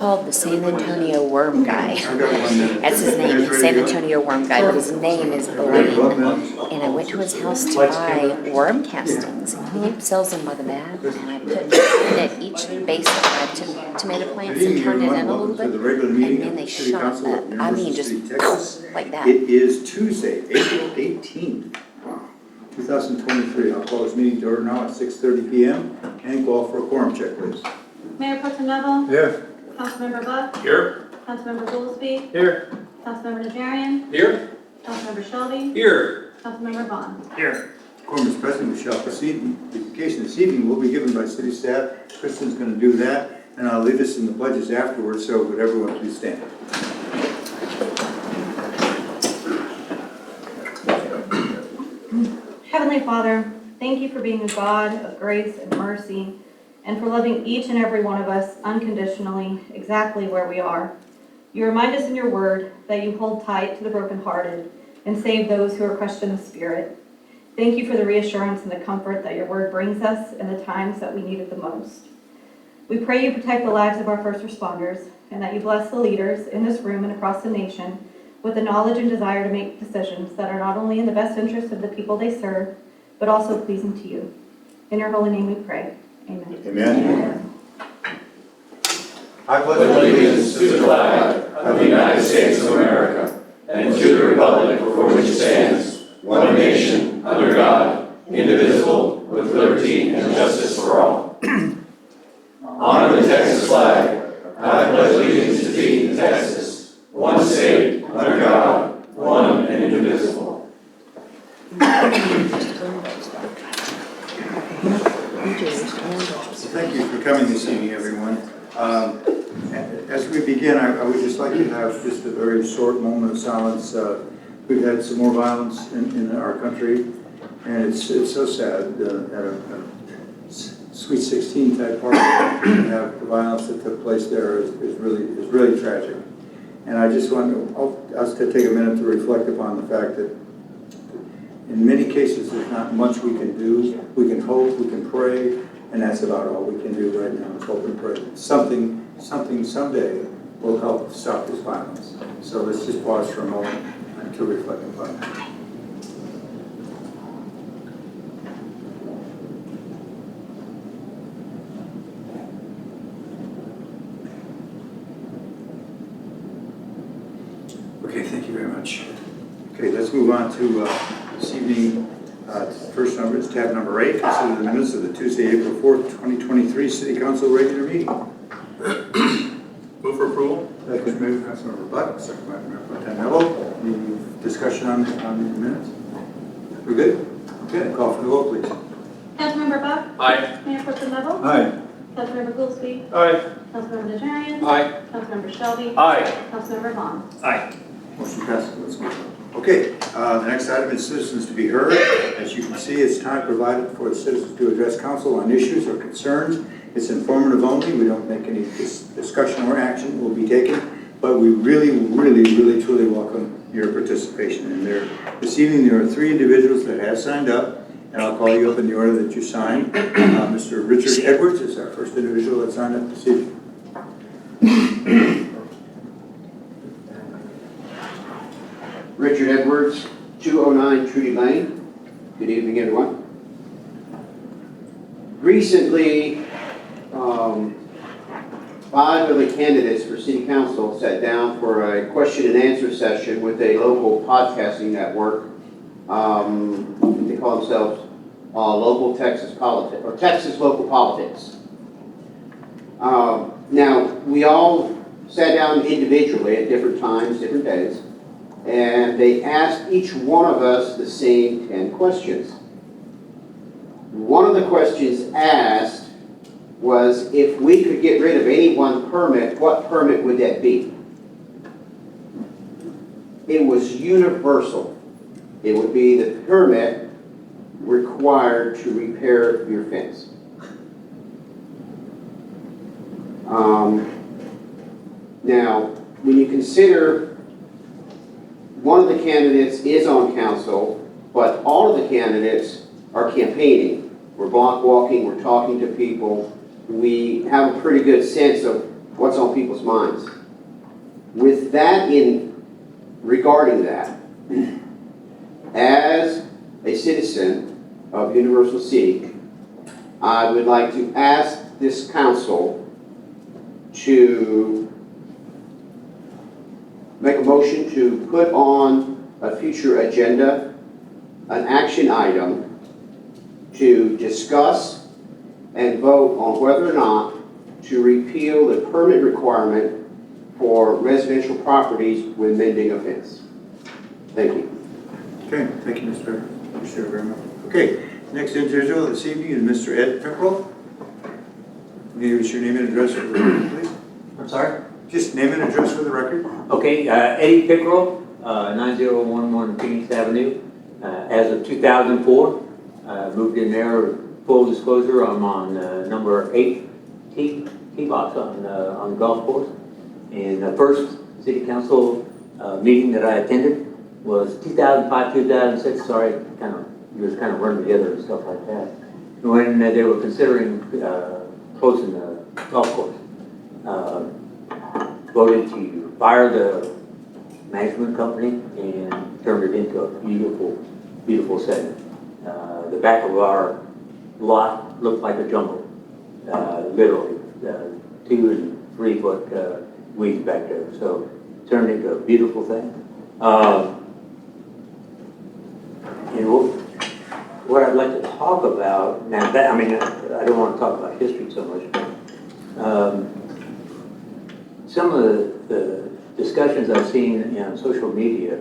Called the San Antonio Worm Guy. That's his name, San Antonio Worm Guy, but his name is Blaine. And I went to his house to buy worm castings. He sells them by the bag, and I put at each base of my tomato plants and turned it in a little bit, and then they shot up. I mean, just like that. It is Tuesday, April 18th, 2023. I'll call this meeting to order now at 6:30 p.m. and call for a quorum check, please. Mayor Pro Tem Neville. Here. Councilmember Buck. Here. Councilmember Goolsby. Here. Councilmember Najarian. Here. Councilmember Shelby. Here. Councilmember Vaughan. Here. Quorum is present. We shall proceed. The invocation this evening will be given by city staff. Kristen's going to do that, and I'll leave this in the budgets afterwards, so would everyone please stand. Heavenly Father, thank you for being a God of grace and mercy, and for loving each and every one of us unconditionally, exactly where we are. You remind us in your word that you hold tight to the brokenhearted and save those who are crushed in the spirit. Thank you for the reassurance and the comfort that your word brings us in the times that we need it the most. We pray you protect the lives of our first responders, and that you bless the leaders in this room and across the nation with the knowledge and desire to make decisions that are not only in the best interest of the people they serve, but also pleasing to you. In your holy name we pray. Amen. Amen. I pledge allegiance to the flag of the United States of America and to the republic for which it stands, one nation, under God, indivisible, with liberty and justice for all. Honor the Texas flag. I pledge allegiance to thee, Texas, one state, under God, one and indivisible. Thank you for coming this evening, everyone. As we begin, I would just like to have just a very short moment of silence. We've had some more violence in our country, and it's so sad at a Sweet 16 type party to have the violence that took place there is really tragic. And I just want us to take a minute to reflect upon the fact that in many cases there's not much we can do. We can hope, we can pray, and that's about all we can do right now is hope and pray. Something someday will help stop this violence. So let's just pause for a moment to reflect upon that. Okay, thank you very much. Okay, let's move on to this evening. First number is tab number 8. Consider the minutes of the Tuesday, April 4th, 2023 City Council regular meeting. Move for approval. That was moved by Councilmember Buck, second by Mayor Pro Tem Neville. Any discussion on the minutes? We're good? Okay, call for the vote, please. Councilmember Buck. Aye. Mayor Pro Tem Neville. Aye. Councilmember Goolsby. Aye. Councilmember Najarian. Aye. Councilmember Shelby. Aye. Councilmember Vaughan. Aye. Motion passes. Let's move on. Okay, the next item is citizens to be heard. As you can see, it's time provided for the citizens to address council on issues or concerns. It's informative only. We don't make any discussion or action will be taken, but we really, truly welcome your participation in there. This evening, there are 3 individuals that have signed up, and I'll call you up in the order that you signed. Mr. Richard Edwards is our first individual that signed up this evening. Richard Edwards, 209 Trudy Lane. Good evening, everyone. Recently, 5 of the candidates for City Council sat down for a question and answer session with a local podcasting network. They call themselves Local Texas Politics, or Texas Local Politics. Now, we all sat down individually at different times, different days, and they asked each one of us the same 10 questions. One of the questions asked was, if we could get rid of any one permit, what permit would that be? It was universal. It would be the permit required to repair your fence. Now, when you consider one of the candidates is on council, but all of the candidates are campaigning. We're block walking, we're talking to people. We have a pretty good sense of what's on people's minds. With that regarding that, as a citizen of Universal City, I would like to ask this council to make a motion to put on a future agenda an action item to discuss and vote on whether or not to repeal the permit requirement for residential properties with mending of fence. Thank you. Okay, thank you, Mr. very much. Okay, next individual this evening is Mr. Ed Pickrell. Give us your name and address for the record, please. I'm sorry? Just name and address for the record. Okay, Eddie Pickrell, 9011 Phoenix Avenue. As of 2004, moved in there. Full disclosure, I'm on number 8 tee box on the golf course. And the first city council meeting that I attended was 2005, 2006. Sorry, it was kind of run together and stuff like that. When they were considering closing the golf course, voted to fire the management company and turned it into a beautiful, beautiful setting. The back of our lot looked like a jungle, literally, 2 and 3 foot weeds back there. So turned into a beautiful thing. What I'd like to talk about now, that I mean, I don't want to talk about history so much, but some of the discussions I've seen on social media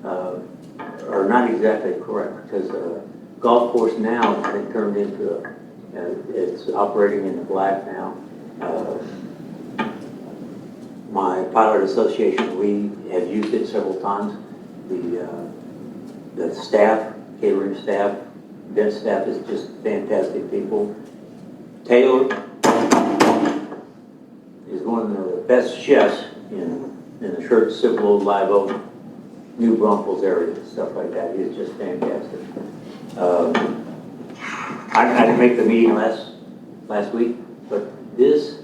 are not exactly correct, because golf course now has been turned into it's operating in the black now. My pilot association, we have used it several times. The staff, catering staff, event staff is just fantastic people. Taylor is one of the best chefs in the Church, Civil, Live Oak, New Braunfels area, stuff like that. He's just fantastic. I didn't make the meeting last week, but this,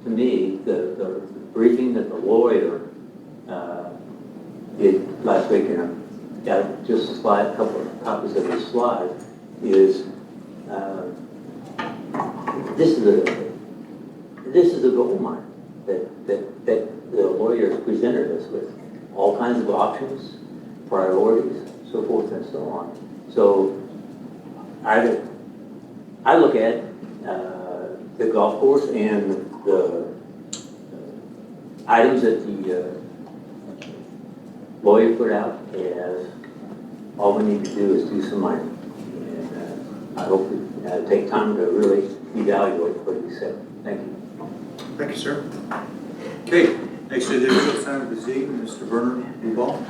to me, the briefing that the lawyer did last week, and I got just a couple of copies of his slide, is this is a gold mine that the lawyers presented us with, all kinds of options, priorities, so forth and so on. So I look at the golf course and the items that the lawyer put out as all we need to do is do some mining. And I hope we take time to really evaluate what he said. Thank you. Thank you, sir. Okay, next individual, sign of the Z, Mr. Bernard Duval.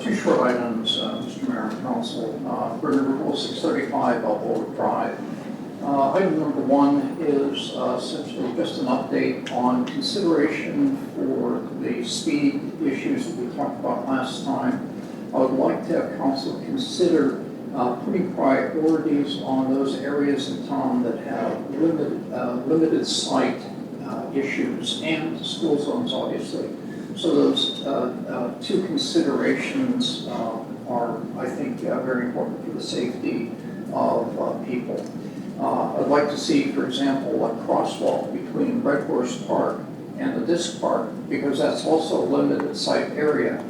Two short items, Mr. Mayor and Council. Bernard Duval, 635 Balboa Drive. Item number 1 is essentially just an update on consideration for the speed issues that we talked about last time. I would like to have council consider putting priorities on those areas in town that have limited sight issues and school zones, obviously. So those 2 considerations are, I think, very important for the safety of people. I'd like to see, for example, a crosswalk between Red Horse Park and the Disc Park, because that's also a limited site area.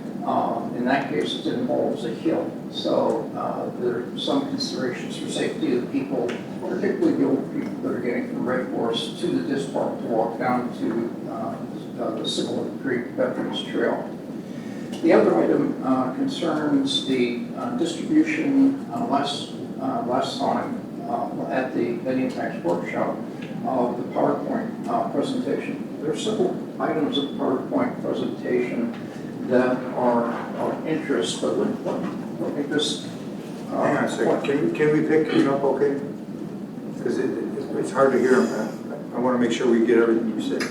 In that case, it involves a hill. So there are some considerations for safety of people, particularly the old people that are getting from Red Horse to the Disc Park to walk down to the Sybil Creek Veterans Trail. The other item concerns the distribution last time at the Indian Tax Workshop of the PowerPoint presentation. There are several items of the PowerPoint presentation that are of interest, but let me just... Hang on a second. Can we pick him up, okay? Because it's hard to hear him. I want to make sure we get everything you said.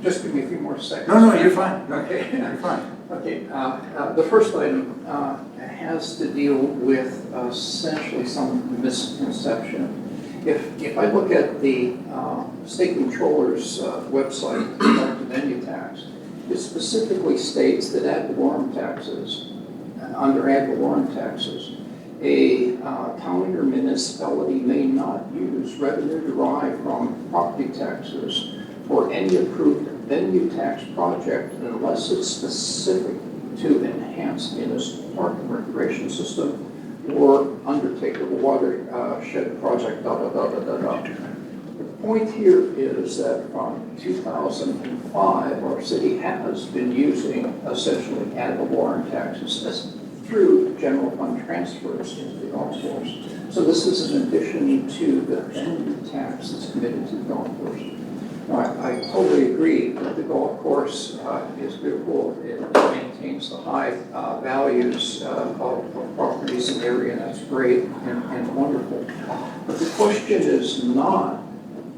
Just give me a few more seconds. No, you're fine. Okay. You're fine. Okay. The first item has to deal with essentially some misconception. If I look at the state controller's website about the venue tax, it specifically states that ad valorem taxes, under ad valorem taxes, a county or municipality may not use revenue derived from property taxes for any approved venue tax project unless it's specific to enhance municipal park and recreation system or undertake a watershed project, The point here is that from 2005, our city has been using essentially ad valorem taxes through general fund transfers into the golf course. So this is in addition to the venue tax that's committed to the golf course. Now, I totally agree that the golf course is beautiful. It maintains the high values of properties in the area, and that's great and wonderful. But the question is not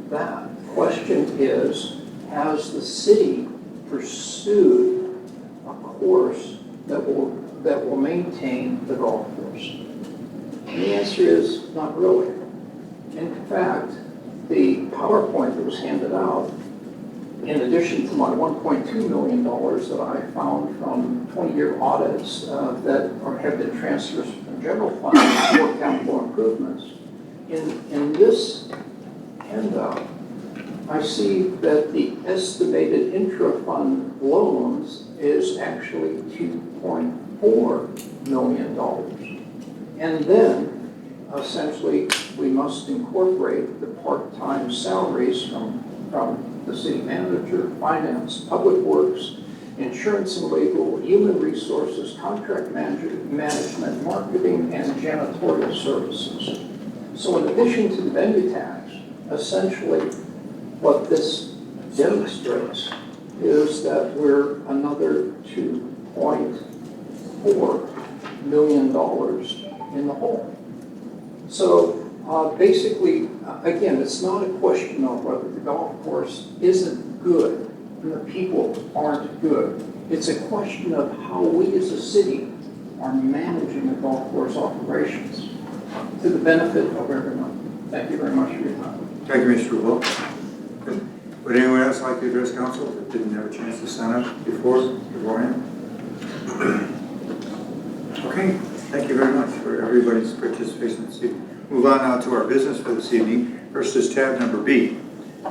that. The question is, has the city pursued a course that will maintain the golf course? And the answer is not really. In fact, the PowerPoint that was handed out, in addition to my $1.2 million that I found from 20-year audits that have been transfers from general fund for capital improvements, in this handout, I see that the estimated intra-fund loans is actually $2.4 million. And then, essentially, we must incorporate the part-time salaries from the city manager, finance, public works, insurance and legal, human resources, contract management, marketing, and janitorial services. So in addition to the venue tax, essentially what this demonstrates is that we're another $2.4 million in the hole. So basically, again, it's not a question of whether the golf course isn't good and the people aren't good. It's a question of how we as a city are managing the golf course operations to the benefit of everyone. Thank you very much for your time. Thank you, Mr. Will. Would anyone else like to address council that didn't have a chance to sign up beforehand? Okay, thank you very much for everybody's participation this evening. Move on now to our business for this evening. First is tab number B.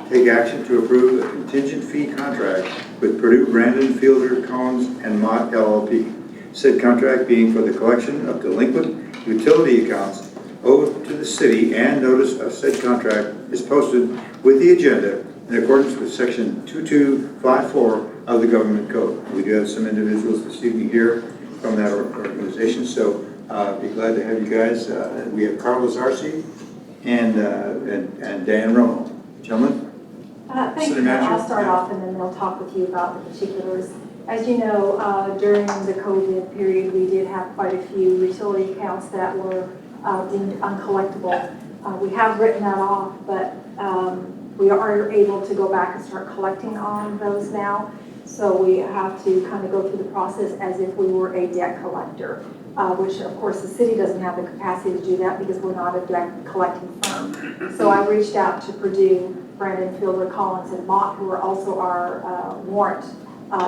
Take action to approve a contingent fee contract with Perdue, Brandon, Fielder, Collins, and Mott LLP. Said contract being for the collection of delinquent utility accounts owed to the city, and notice of said contract is posted with the agenda in accordance with section 2254 of the government code. We do have some individuals this evening here from that organization, so be glad to have you guys. We have Carlos Arce and Dan Romo. Gentlemen? Thank you. I'll start off and then they'll talk with you about the particulars. As you know, during the COVID period, we did have quite a few utility accounts that were deemed uncollectible. We have written that off, but we are able to go back and start collecting on those now. So we have to kind of go through the process as if we were a debt collector, which of course the city doesn't have the capacity to do that because we're not a debt collecting firm. So I reached out to Perdue, Brandon, Fielder, Collins, and Mott, who are also our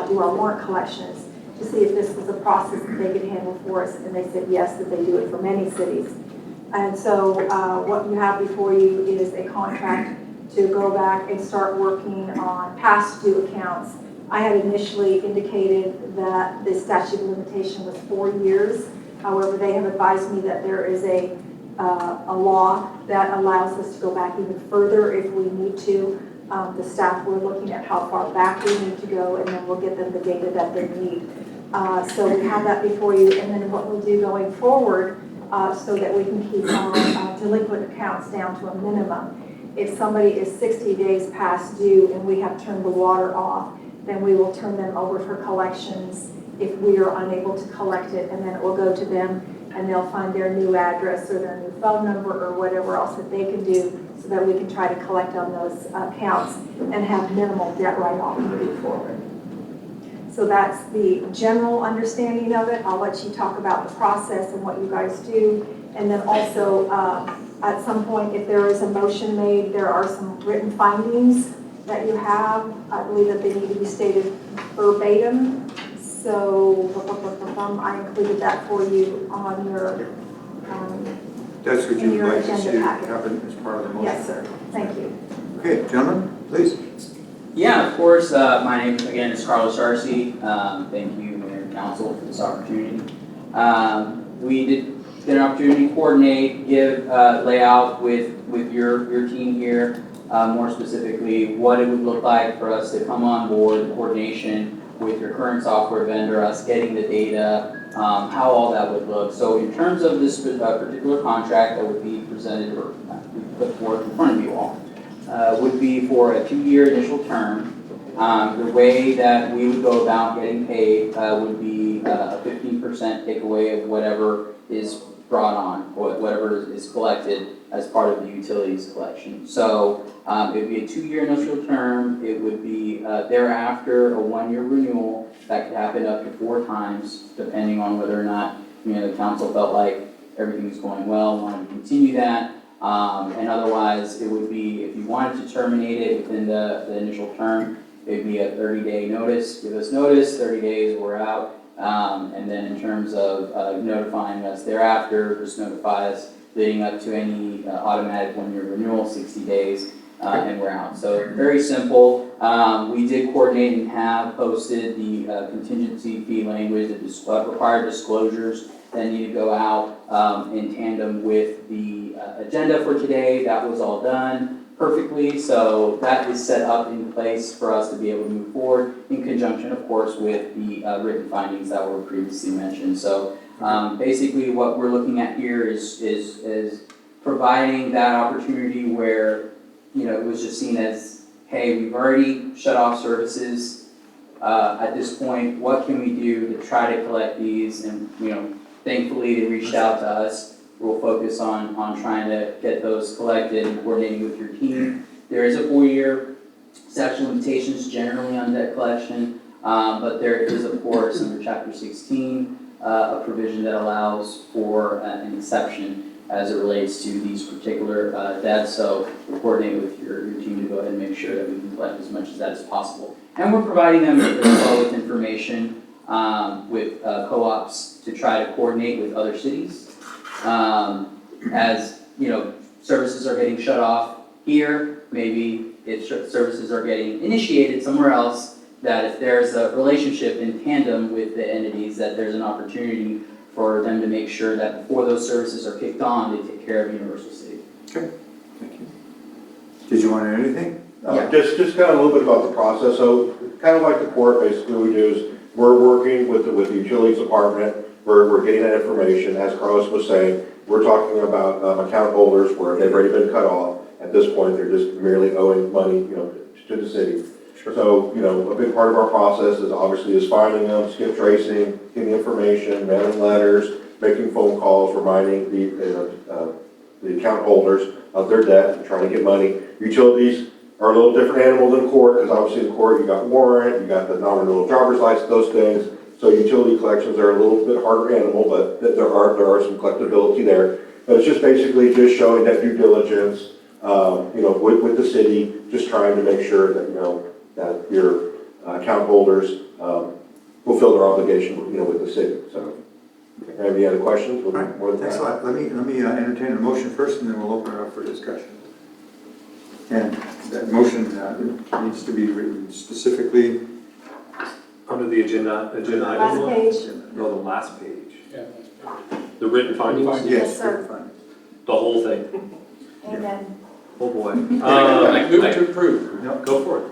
do our warrant collections, to see if this was a process that they could handle for us, and they said yes, that they do it for many cities. And so what you have before you is a contract to go back and start working on past due accounts. I had initially indicated that the statute of limitation was 4 years. However, they have advised me that there is a law that allows us to go back even further if we need to. The staff were looking at how far back we need to go, and then we'll get them the data that they need. So we have that before you, and then what we'll do going forward so that we can keep our delinquent accounts down to a minimum. If somebody is 60 days past due and we have turned the water off, then we will turn them over for collections if we are unable to collect it, and then it will go to them and they'll find their new address or their new phone number or whatever else that they can do so that we can try to collect on those accounts and have minimal debt write-off moving forward. So that's the general understanding of it. I'll let you talk about the process and what you guys do. And then also, at some point, if there is a motion made, there are some written findings that you have. I believe that they need to be stated verbatim. So I included that for you on your, That's what in you'd your like to agenda see packet. happen as part of the motion? Yes, sir. Thank you. Okay, gentlemen, please. Yeah, of course. My name, again, is Carlos Darcy. Thank you, Mayor and Council, for this opportunity. We did get an opportunity to coordinate, give layout with your team here, more specifically, what it would look like for us to come on board, coordination with your current software vendor, us getting the data, how all that would look. So in terms of this particular contract that would be presented or put forth in front of you all, would be for a 2-year initial term. The way that we would go about getting paid would be a 15% takeaway of whatever is brought on, or whatever is collected as part of the utilities collection. So it would be a 2-year initial term. It would be thereafter a 1-year renewal that could happen up to 4 times, depending on whether or not the council felt like everything's going well, wanted to continue that. And otherwise, it would be, if you wanted to terminate it within the initial term, it would be a 30-day notice. Give us notice, 30 days, we're out. And then in terms of notifying us thereafter, just notify us leading up to any automatic 1-year renewal, 60 days, and we're out. So very simple. We did coordinate and have posted the contingency fee language, the required disclosures that need to go out in tandem with the agenda for today. That was all done perfectly, so that is set up in place for us to be able to move forward in conjunction, of course, with the written findings that were previously mentioned. So basically what we're looking at here is providing that opportunity where, it was just seen as, hey, we've already shut off services. At this point, what can we do to try to collect these? And, thankfully they reached out to us. We'll focus on trying to get those collected and coordinating with your team. There is a 4-year statute of limitations generally on debt collection, but there is, of course, under Chapter 16, a provision that allows for an exception as it relates to these particular debts. So we'll coordinate with your team to go ahead and make sure that we can collect as much of that as possible. And we're providing them as well with information with co-ops to try to coordinate with other cities. As services are getting shut off here, maybe if services are getting initiated somewhere else, that if there's a relationship in tandem with the entities, that there's an opportunity for them to make sure that before those services are kicked on, they take care of Universal City. Okay, thank you. Did you want to add anything? Yeah. Just kind of a little bit about the process. So kind of like the court, basically what we do is we're working with the utilities department. We're getting that information. As Carlos was saying, we're talking about account holders where they've already been cut off. At this point, they're just merely owing money, to the city. Sure. So, a big part of our process is obviously finding them, skip tracing, getting information, mailing letters, making phone calls, reminding the account holders of their debt, and trying to get money. Utilities are a little different animal than court, because obviously in court you got warrant, you got the non-renewal driver's license, those things. So utility collections are a little bit harder animal, but there are some collectability there. But it's just basically just showing that due diligence, with the city, just trying to make sure that that your account holders fulfill their obligation, with the city. So, any other questions? All right, thanks a lot. Let me entertain a motion first, and then we'll open it up for discussion. And that motion needs to be written specifically. Under the agenda item? Last page. No, the last page. Yeah. The written findings? Yes, sir. Fine. The whole thing? Amen. Oh, boy. Move to approve. No, go for it.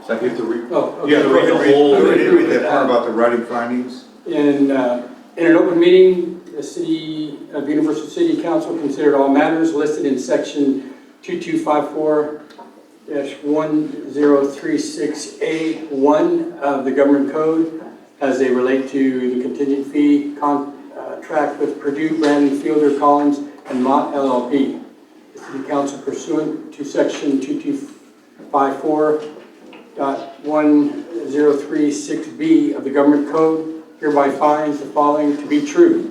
So I have to read, Oh, you have to read the whole. We didn't read that part about the writing findings. In an open meeting, the City of Universal City Council considered all matters listed in section 2254-1036A1 of the Government Code as they relate to the contingent fee contract with Perdue, Brandon, Fielder, Collins, and Mott LLP. The City Council, pursuant to section 54.1036B of the Government Code hereby finds the following to be true.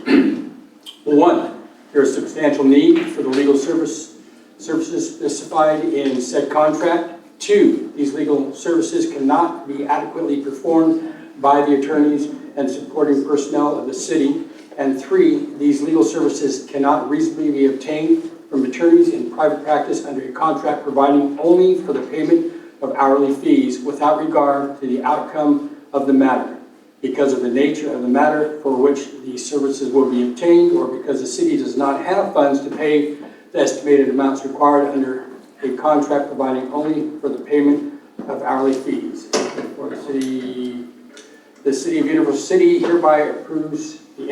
1, there is substantial need for the legal services specified in said contract. 2, these legal services cannot be adequately performed by the attorneys and supporting personnel of the city. And 3, these legal services cannot reasonably be obtained from attorneys in private practice under a contract providing only for the payment of hourly fees without regard to the outcome of the matter, because of the nature of the matter for which these services will be obtained, or because the city does not have funds to pay the estimated amounts required under a contract providing only for the payment of hourly fees. For the city of Universal City hereby approves the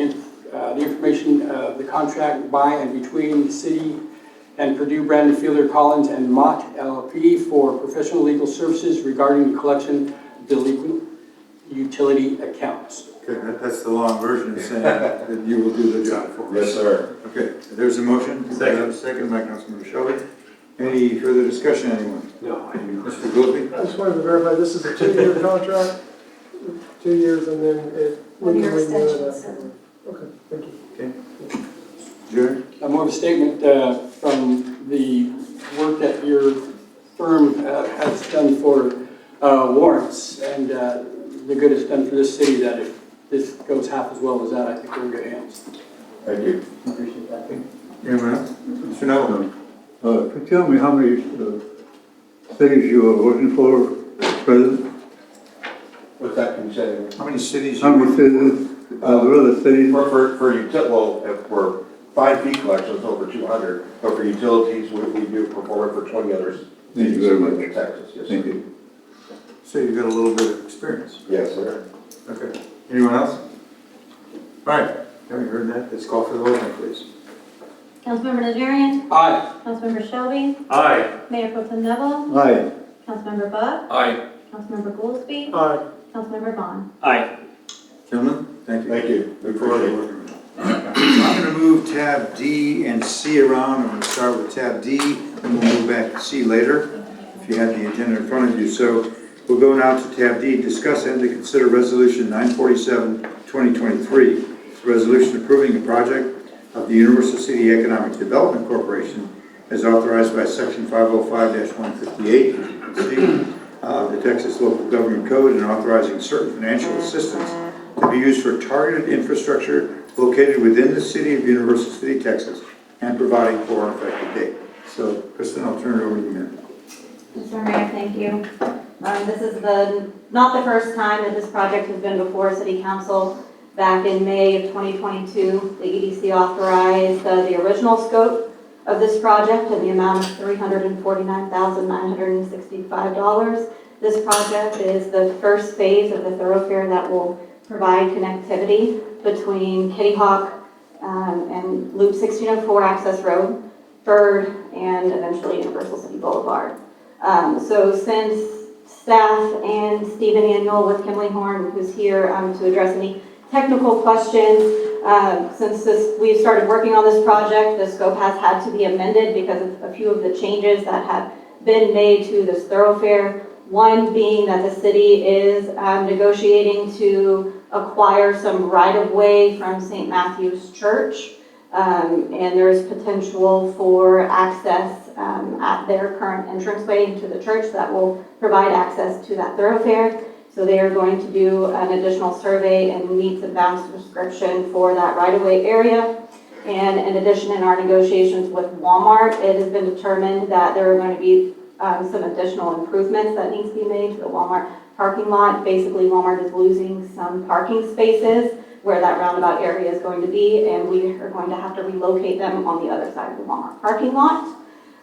information of the contract by and between the city and Perdue, Brandon, Fielder, Collins, and Mott LLP for professional legal services regarding the collection of delinquent utility accounts. Okay, that's the long version of saying that you will do the job for us. Yes, sir. Okay, there's a motion. Second. Second by Councilmember Shelby. Any further discussion, anyone? No, I do. Mr. Goolsby? I just wanted to verify, this is a 2-year contract, 2 years, and then we can 1-year renew it extension, after. Okay, thank you. Adjourn. More of a statement from the work that your firm has done for warrants and the good it's done for this city, that if this goes half as well as that, I think we're in good hands. Thank you. Appreciate that. Anyone else? Mr. Neville? Could you tell me how many cities you are working for, President? What's that can you say? How many cities? How many cities, other cities? For well, if we're 5 fee collections, over 200, but for utilities, we do perform it for 20 others. Thank you very much. In Texas, yes, Thank sir. you. So you've got a little bit of experience. Yes, sir. Okay. Anyone else? All right, having heard that, let's call for the vote, please. Councilmember Najarian, Aye. Councilmember Shelby, Aye. Mayor Pro Tem Neville, Aye. Councilmember Buck, Aye. Councilmember Goolsby, Aye. Councilmember Vaughan. Aye. Gentlemen, thank you. Thank you. We Look forward to appreciate it. working with you. I'm going to move tab D and C around. I'm going to start with tab D, and we'll move back to C later, if you have the agenda in front of you. So we'll go now to tab D, discuss and to consider Resolution 947-2023, a resolution approving the project of the Universal City Economic Development Corporation as authorized by Section 505-158, as you can see, the Texas Local Government Code, and authorizing certain financial assistance to be used for targeted infrastructure located within the city of Universal City, Texas, and providing for an effective date. So, Kristen, I'll turn it over to you now. Mr. Mayor, thank you. This is not the first time that this project has been before City Council. Back in May of 2022, the EDC authorized the original scope of this project in the amount of $349,965. This project is the first phase of the thoroughfare that will provide connectivity between Kitty Hawk and Loop 1604 Access Road, Bird, and eventually Universal City Boulevard. So since staff and Stephen Annual with Kimley Horn, who's here to address any technical questions, since we've started working on this project, the scope has had to be amended because of a few of the changes that have been made to this thoroughfare. One being that the city is negotiating to acquire some right-of-way from St. Matthew's Church, and there's potential for access at their current entranceway into the church that will provide access to that thoroughfare. So they are going to do an additional survey and meets and bounds description for that right-of-way area. And in addition, in our negotiations with Walmart, it has been determined that there are going to be some additional improvements that need to be made to the Walmart parking lot. Basically, Walmart is losing some parking spaces where that roundabout area is going to be, and we are going to have to relocate them on the other side of the Walmart parking lot.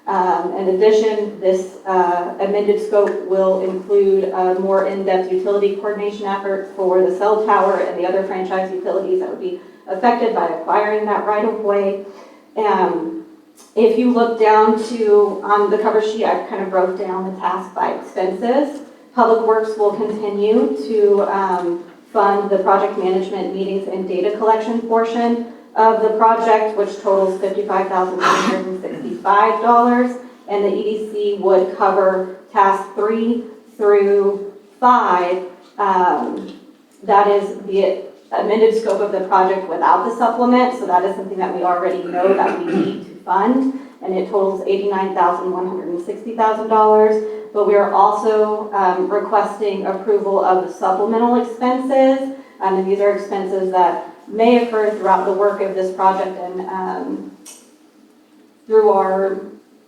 In addition, this amended scope will include a more in-depth utility coordination effort for the cell tower and the other franchise utilities that would be affected by acquiring that right-of-way. If you look down to, on the cover sheet, I kind of broke down the task by expenses. Public Works will continue to fund the project management, meetings, and data collection portion of the project, which totals $55,965, and the EDC would cover task 3 through 5, that is the amended scope of the project without the supplement, so that is something that we already know that we need to fund, and it totals $89,160,000. But we are also requesting approval of the supplemental expenses, and these are expenses that may occur throughout the work of this project and through our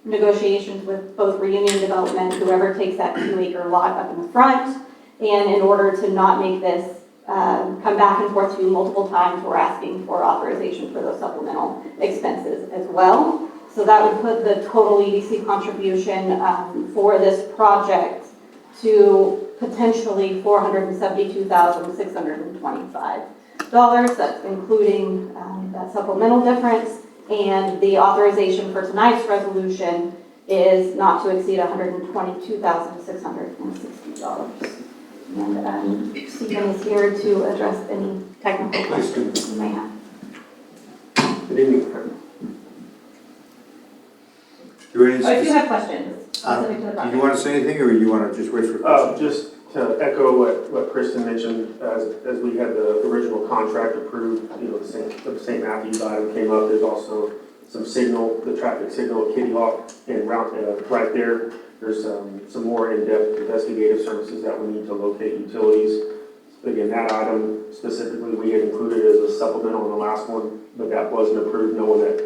negotiations with both Reunion Development, whoever takes that 2-acre lot up in the front, and in order to not make this come back and forth to you multiple times, we're asking for authorization for those supplemental expenses as well. So that would put the total EDC contribution for this project to potentially $472,625. That's including that supplemental difference, and the authorization for tonight's resolution is not to exceed $122,660. And Stephen is here to address any technical questions you may have. Good evening. If you have questions specific to the Do project. you want to say anything, or you want to just wait for questions? Just to echo what Kristen mentioned, as we had the original contract approved, the St. Matthews item came up. There's also some signal, the traffic signal at Kitty Hawk, and right there, there's some more in-depth investigative services that we need to locate utilities. Again, that item specifically we had included as a supplemental in the last one, but that wasn't approved, knowing that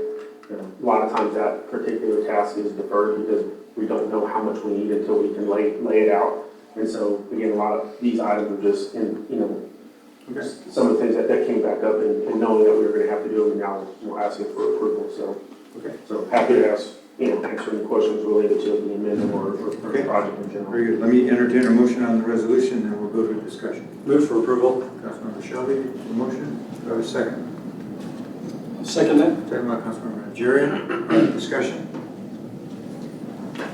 a lot of times that particular task is deferred because we don't know how much we need until we can lay it out. And so, again, a lot of these items are just some of the things that came back up and knowing that we were going to have to do them and now asking for approval. So, so happy to answer any questions related to the amendment or the project in general. Very good. Let me entertain a motion on the resolution, and we'll go to discussion. Move for approval. Councilmember Shelby, the motion. Do I have a second? Second that? Second by Councilmember Najarian. Discussion?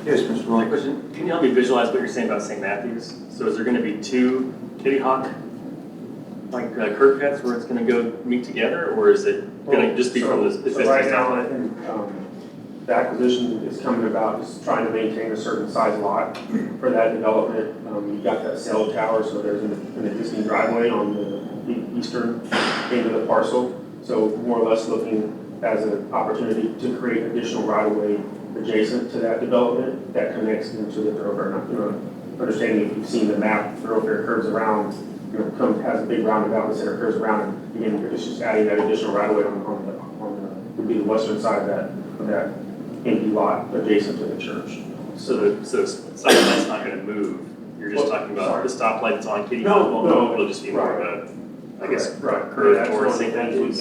Yes, Mr. My Long. question, can you help me visualize what you're saying about St. Matthews? So is there going to be 2 Kitty Hawk curb cuts where it's going to go meet together, or is it going to just be from this? So right now, I think the acquisition is coming about just trying to maintain a certain size lot for that development. You've got that cell tower, so there's an existing driveway on the eastern end of the parcel. So more or less looking as an opportunity to create additional right-of-way adjacent to that development that connects into the thoroughfare. Understanding if you've seen the map, thoroughfare curves around, has a big roundabout in the center, curves around, and again, it's just adding that additional right-of-way would be the western side of that empty lot adjacent to the church. So the stoplight's not going to move. You're just talking about the stoplight that's on Kitty Hawk. No, it'll just be more of a, I guess, curve towards St. Matthews.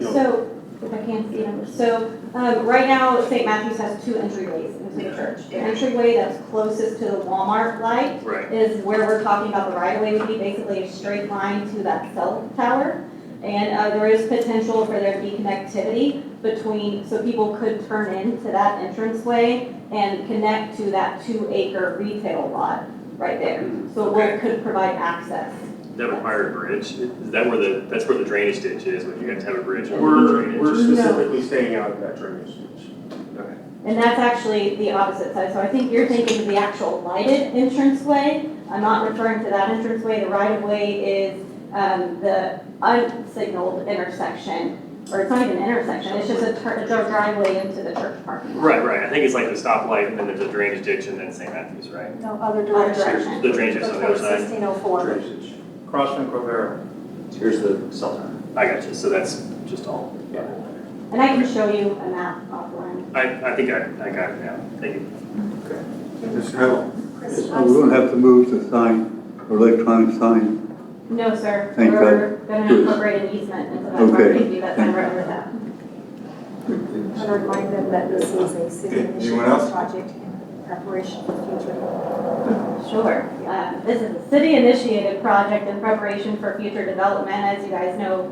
So, if I can't see them, so right now St. Matthews has 2 entryways into the church. The entryway that's closest to the Walmart light is where we're talking about the right-of-way would be basically a straight line to that cell tower. And there is potential for there to be connectivity between, so people could turn into that entranceway and connect to that 2-acre retail lot right there. So it could provide access. That require a bridge? Is that where that's where the drainage ditch is, when you have to have a bridge over the drainage? We're specifically staying out of that drainage ditch. Okay. And that's actually the opposite side. So I think you're thinking of the actual lighted entranceway. I'm not referring to that entranceway. The right-of-way is the unsignaled intersection, or it's not even an intersection, it's just a driveway into the church parking lot. Right. I think it's like the stoplight, and then there's a drainage ditch, and then St. Matthews, right? No, other direction. The drainage ditch on the other side? 1604. Cross from Covera. Here's the cell tower. I got you. So that's just all. Yeah. And I can show you a map offline. I think I got it now. Thank you. Okay. Mr. Neville. We don't have to move the sign, or electronic sign. No, sir. Thank We're God. going to incorporate an easement into that Okay. property. That's I'm right with that. I remind them that this is a city Anyone else? initiative project in preparation for future. Sure. This is a city-initiated project in preparation for future development. As you guys know,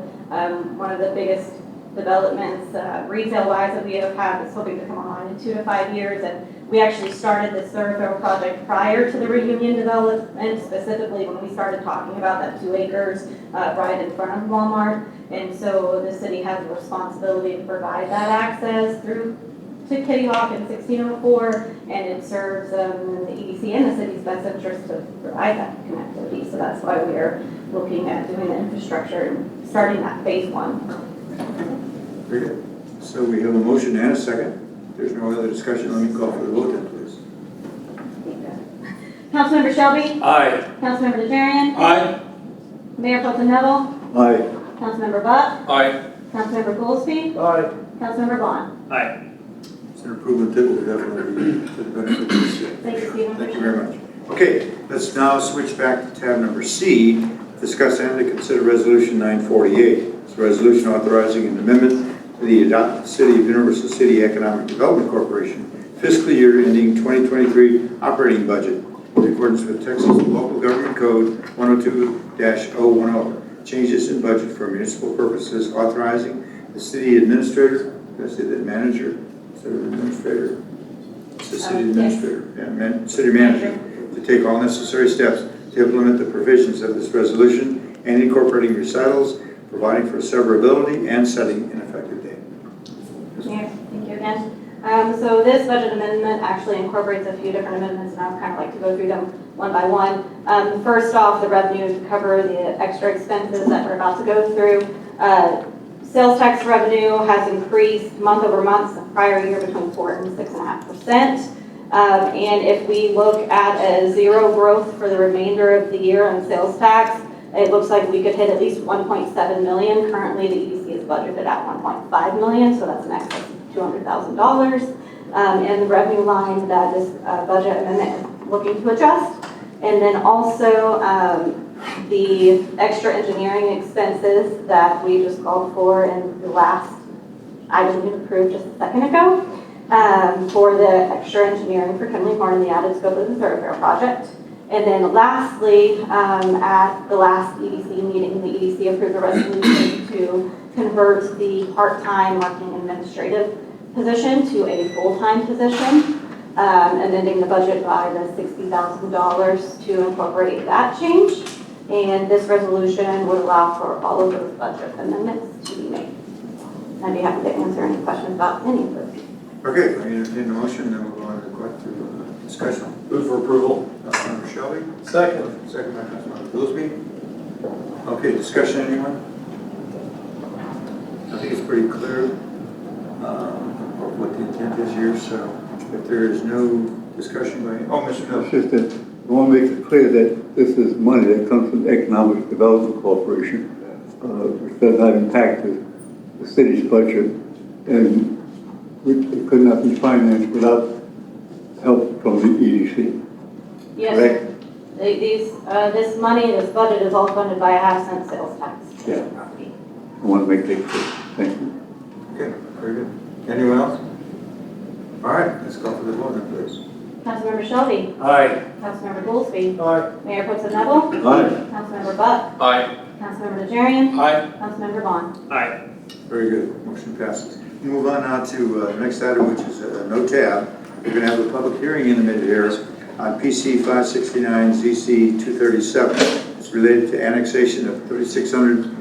one of the biggest developments retail-wise that we have had is hoping to come on in 2 to 5 years. And we actually started this thoroughfare project prior to the Reunion development, specifically when we started talking about that 2 acres right in front of Walmart. And so the city has a responsibility to provide that access through to Kitty Hawk in 1604, and it serves the EDC and the city's best interest to provide that connectivity. So that's why we are looking at doing the infrastructure and starting that phase 1. Very good. So we have a motion and a second. If there's no other discussion, let me call for the vote then, please. Councilmember Shelby? Aye. Councilmember Najarian? Aye. Mayor Pro Tem Neville? Aye. Councilmember Mott? Aye. Councilmember Goolsby? Aye. Councilmember Vaughan? Aye. It's an improvement that will definitely be to the benefit of the city. Thank you, Stephen. Thank you very much. Okay, let's now switch back to tab number C, discuss and to consider resolution 948. It's a resolution authorizing an amendment to the adopted City of Universal City Economic Development Corporation fiscal year ending 2023 operating budget in accordance with Texas Local Government Code 102-010. Changes in budget for municipal purposes, authorizing the city administrator, did I say the manager instead of administrator? It's the city administrator, yeah, city manager, to take all necessary steps to implement the provisions of this resolution and incorporating recitals, providing for severability and setting an effective date. Mayor, thank you again. So this budget amendment actually incorporates a few different amendments, and I would kind of like to go through them one by one. First off, the revenue to cover the extra expenses that we're about to go through. Sales tax revenue has increased month over month the prior year between 4 and 6.5%. And if we look at a zero growth for the remainder of the year on sales tax, it looks like we could hit at least 1.7 million. Currently, the EDC is budgeted at 1.5 million, so that's an excess of $200,000. And the revenue line that this budget amendment is looking to adjust. And then also the extra engineering expenses that we just called for in the last item we approved just a second ago for the extra engineering for Kenley Farm and the added scope of the thoroughfare project. And then lastly, at the last EDC meeting, the EDC approved a resolution to convert the part-time marketing administrative position to a full-time position, amending the budget by the $60,000 to incorporate that change. And this resolution would allow for all of those budget amendments to be made. I'd be happy to answer any questions about any of those. Okay, I entertain the motion, then we'll go on to discussion. Move for approval. Councilmember Shelby? Second. Second by Councilmember Goolsby. Okay, discussion, anyone? I think it's pretty clear of what the intent is here, so if there is no discussion by, Mr. It's Neville. just that I want to make it clear that this is money that comes from the Economic Development Corporation, which does not impact the city's budget, and it could not be financed without help from the EDC. Yes, Correct? this money, this budget is all funded by a half-cent sales tax. Yeah. I want to make that clear. Thank you. Okay, very good. Anyone else? All right, let's go for the vote then, please. Councilmember Shelby. Aye. Councilmember Goolsby. Aye. Mayor Pro Tem Neville. Aye. Councilmember Buck. Aye. Councilmember Najarian. Aye. Councilmember Vaughan. Aye. Very good, motion passes. We'll move on now to the next item, which is no tab. We're going to have a public hearing in the minute here on PC 569 ZC 237. It's related to annexation of 3600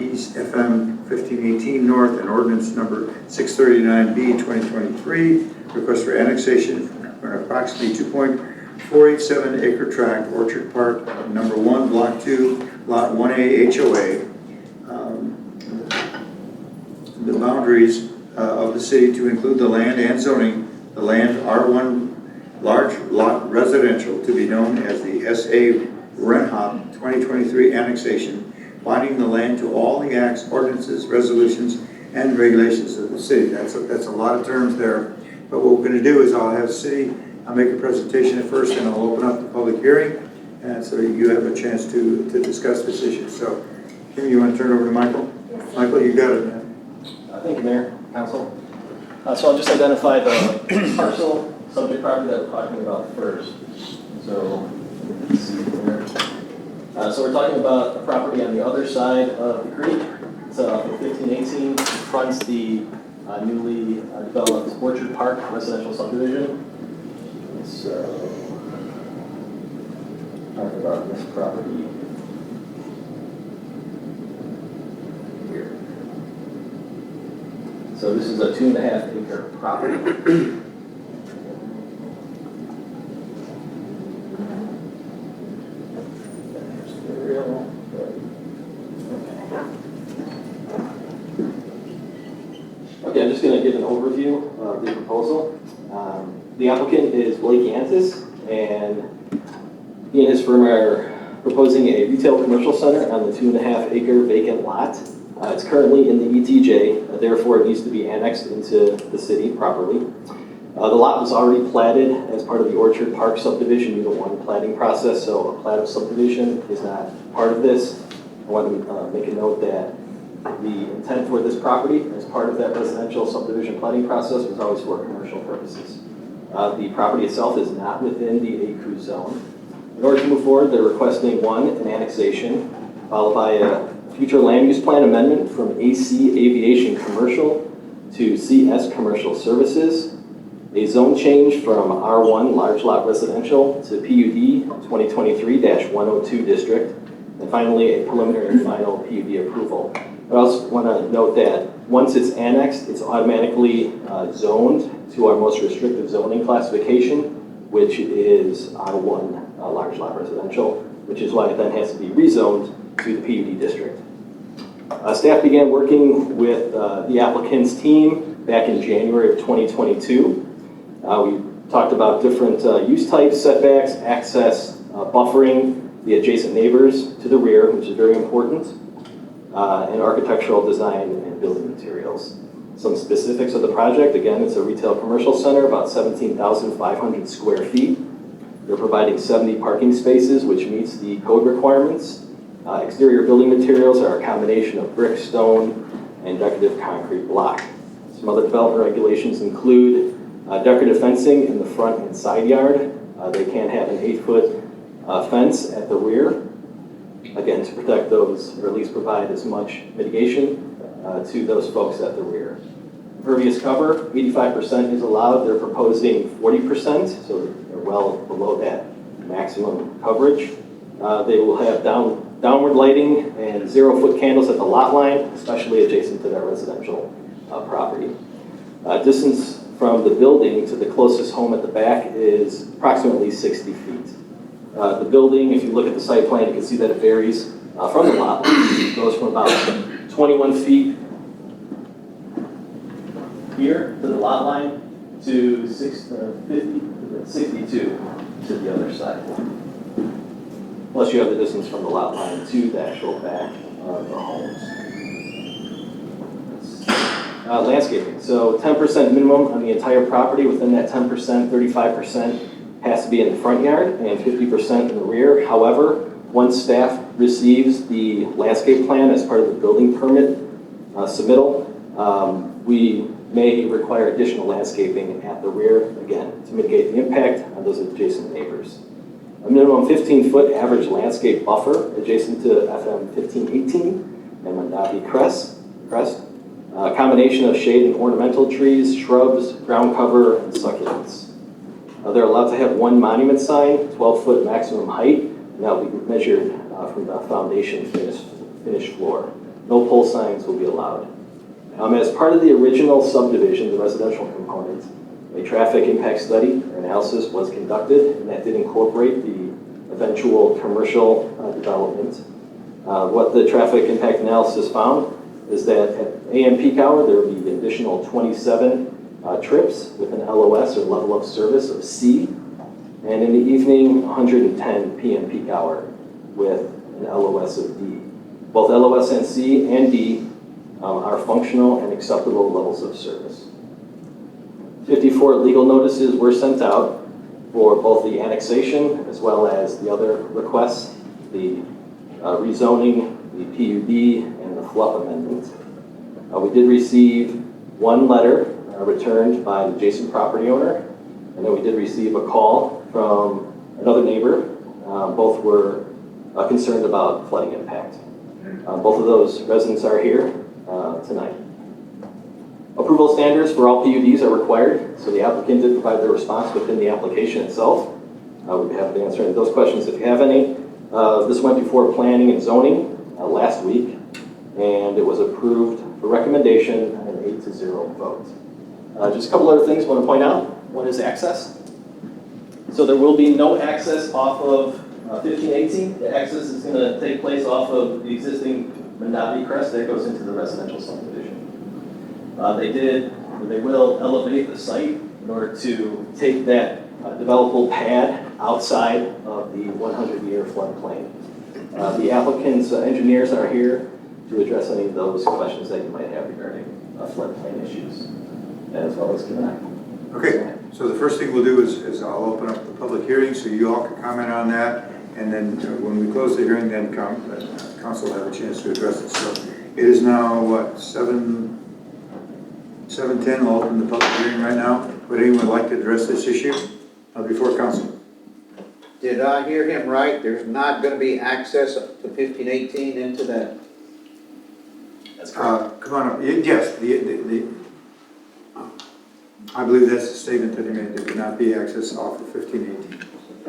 East FM 1518 North and ordinance number 639B 2023. Request for annexation for an approximately 2.487 acre tract, Orchard Park, number 1, block 2, lot 1A HOA. The boundaries of the city to include the land and zoning, the land R1 large lot residential to be known as the SA Renhop 2023 annexation, binding the land to all the acts, ordinances, resolutions, and regulations of the city. That's a lot of terms there. But what we're going to do is I'll have the city, I'll make a presentation at first, and I'll open up the public hearing, and so you have a chance to discuss this issue. So, Kim, you want to turn it over to Michael? Yes. Michael, you got it, man. Thank you, Mayor, Council. So I'll just identify the parcel subject property that we're talking about first. So, let's see here. So we're talking about a property on the other side of the creek. It's 1518, fronts the newly developed Orchard Park residential subdivision. So, talking about this property here. So this is a 2.5 acre property. Okay, I'm just going to give an overview of the proposal. The applicant is Blake Yantis, and he and his firm are proposing a retail commercial center on the 2.5 acre vacant lot. It's currently in the ETJ, therefore it needs to be annexed into the city properly. The lot was already platted as part of the Orchard Park subdivision Unit 1 platting process, so a plat of subdivision is not part of this. I want to make a note that the intent for this property as part of that residential subdivision planning process was always for commercial purposes. The property itself is not within the ACU zone. In order to move forward, they're requesting one, an annexation, followed by a future land use plan amendment from AC Aviation Commercial to CS Commercial Services, a zone change from R1 Large Lot Residential to PUD 2023-102 District, and finally a preliminary and final PUD approval. I also want to note that once it's annexed, it's automatically zoned to our most restrictive zoning classification, which is R1 Large Lot Residential, which is why it then has to be rezoned to the PUD district. Staff began working with the applicant's team back in January of 2022. We talked about different use types, setbacks, access, buffering, the adjacent neighbors to the rear, which is very important, and architectural design and building materials. Some specifics of the project: again, it's a retail commercial center, about 17,500 square feet. They're providing 70 parking spaces, which meets the code requirements. Exterior building materials are a combination of brick, stone, and decorative concrete block. Some other development regulations include decorative fencing in the front and side yard. They can have an 8-foot fence at the rear, again, to protect those, or at least provide as much mitigation to those folks at the rear. Impervious cover, 85% is allowed. They're proposing 40%, so they're well below that maximum coverage. They will have downward lighting and 0-foot candles at the lot line, especially adjacent to their residential property. Distance from the building to the closest home at the back is approximately 60 feet. The building, if you look at the site plan, you can see that it varies from the lot line. It goes from about 21 feet here to the lot line to 62 to the other side. Plus you have the distance from the lot line to the actual back of the homes. Landscaping, so 10% minimum on the entire property. Within that 10%, 35% has to be in the front yard and 50% in the rear. However, once staff receives the landscape plan as part of the building permit submittal, we may require additional landscaping at the rear, again, to mitigate the impact on those adjacent neighbors. A minimum 15-foot average landscape buffer adjacent to FM 1518 and Mondavi Crest. A combination of shade and ornamental trees, shrubs, ground cover, and succulents. They're allowed to have one monument sign, 12-foot maximum height, and that will be measured from the foundation finished floor. No pole signs will be allowed. As part of the original subdivision, the residential component, a traffic impact study or analysis was conducted, and that did incorporate the eventual commercial development. What the traffic impact analysis found is that at AM peak hour, there will be an additional 27 trips with an LOS or level of service of C, and in the evening, 110 PM peak hour with an LOS of D. Both LOS and C and D are functional and acceptable levels of service. 54 legal notices were sent out for both the annexation as well as the other requests, the rezoning, the PUD, and the FLUP amendment. We did receive one letter returned by the adjacent property owner, and then we did receive a call from another neighbor. Both were concerned about flooding impact. Both of those residents are here tonight. Approval standards for all PUDs are required, so the applicant did provide their response within the application itself. We'd be happy to answer any of those questions if you have any. This went before planning and zoning last week, and it was approved for recommendation an 8-0 7-0 vote. Just a couple other things I want to point out. One is access. So there will be no access off of 1518. The access is going to take place off of the existing Mandavi Crest that goes into the residential subdivision. They will elevate the site in order to take that developable pad outside of the 100-year floodplain. The applicant's engineers are here to address any of those questions that you might have regarding floodplain issues, as well as tonight. Okay, so the first thing we'll do is I'll open up the public hearing so you all can comment on that. And then when we close the hearing, then council will have a chance to address it. So it is now, what, 7:10, I'll open the public hearing right now. Would anyone like to address this issue before council? Did I hear him right? There's not going to be access to 1518 into that? That's correct. Come on up. Yes, I believe that's the statement that he made. There would not be access off of 1518.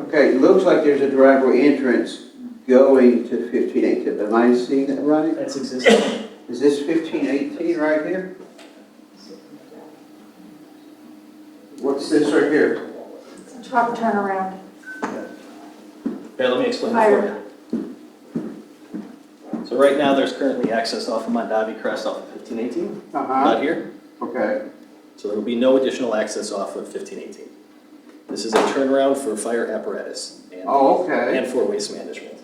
Okay, it looks like there's a driveway entrance going to 1518. Am I seeing that right? That's existing. Is this 1518 right here? What's this right here? Truck turnaround. Okay, let me explain it for you. So right now, there's currently access off of Mandavi Crest off of 1518. Not here. Okay. So there will be no additional access off of 1518. This is a turnaround for fire apparatus and for waste management.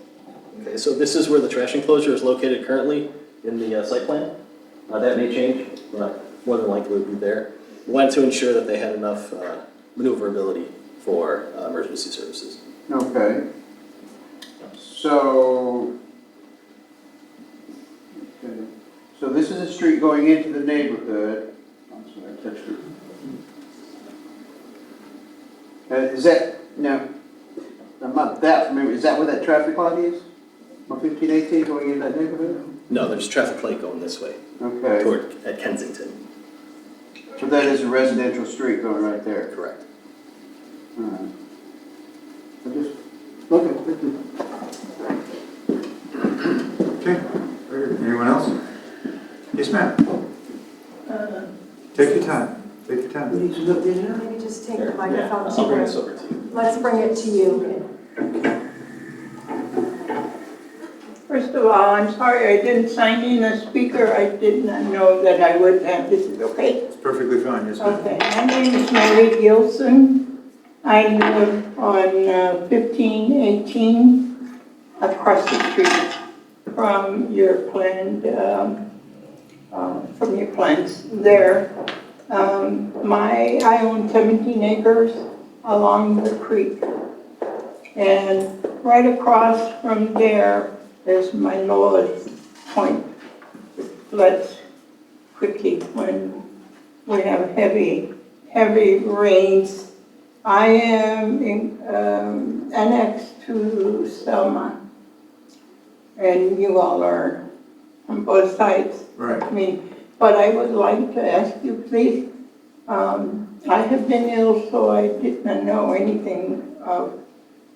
Okay, so this is where the trash enclosure is located currently in the site plan. That may change, but more than likely it will be there. We wanted to ensure that they had enough maneuverability for emergency services. Okay. So this is a street going into the neighborhood. I'm sorry, I touched it. Is that, no, I'm not that familiar. Is that where that traffic light is? On 1518 going into that neighborhood? No, there's traffic light going this way. Okay. At Kensington. So that is a residential street going right there? Correct. All right. Okay. Okay. Anyone else? Yes, ma'am. Take your time. Take your time. Maybe just take the microphone I'll bring this over to you. Let's bring it to you. First of all, I'm sorry I didn't sign in as speaker. I did not know that I would have. This is okay? It's perfectly fine, yes, ma'am. Okay, my name is Mary Gilson. I live on 1518 across the street from your planned, plans there. I own 17 acres along the creek. And right across from there is my lowest point. It floods quickly when we have heavy rains. I am annexed to Selma, and you all are on both sides. Right. I mean, but I would like to ask you, please, I have been ill, so I did not know anything of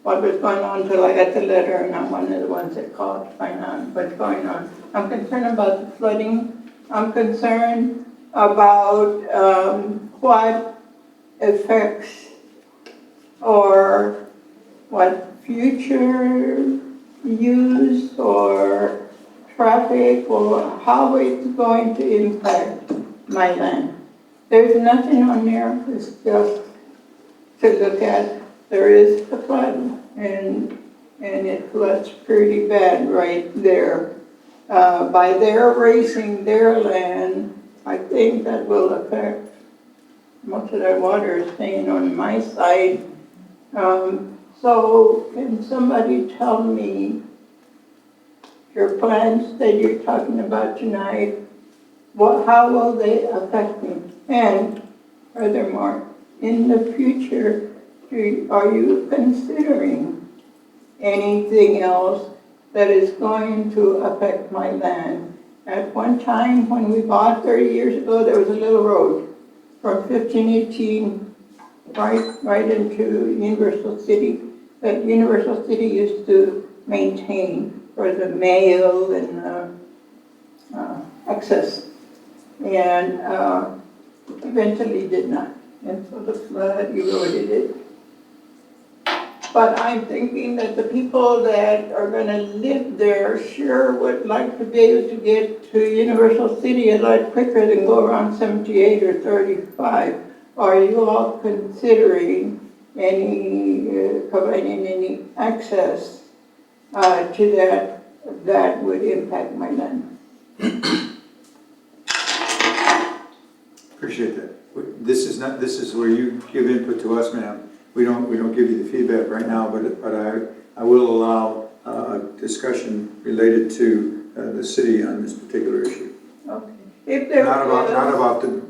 what was going on until I got the letter, and I'm one of the ones that called to find out what's going on. I'm concerned about the flooding. I'm concerned about what effects or what future use or traffic or how it's going to impact my land. There's nothing on there, it's just to look at. There is a flood, and it floods pretty bad right there. By their raising their land, I think that will affect most of their water staying on my side. So can somebody tell me your plans that you're talking about tonight, how will they affect me? And furthermore, in the future, are you considering anything else that is going to affect my land? At one time, when we bought 30 years ago, there was a little road from 1518 right into Universal City that Universal City used to maintain for the mail and access. And eventually did not. And so the flood eroded it. But I'm thinking that the people that are gonna live there sure would like to be able to get to Universal City a lot quicker than go around 78 or 35. Are you all considering providing any access to that would impact my land? Appreciate that. This is where you give input to us, ma'am. We don't give you the feedback right now, but I will allow discussion related to the city on this particular issue. Okay. If there Not about the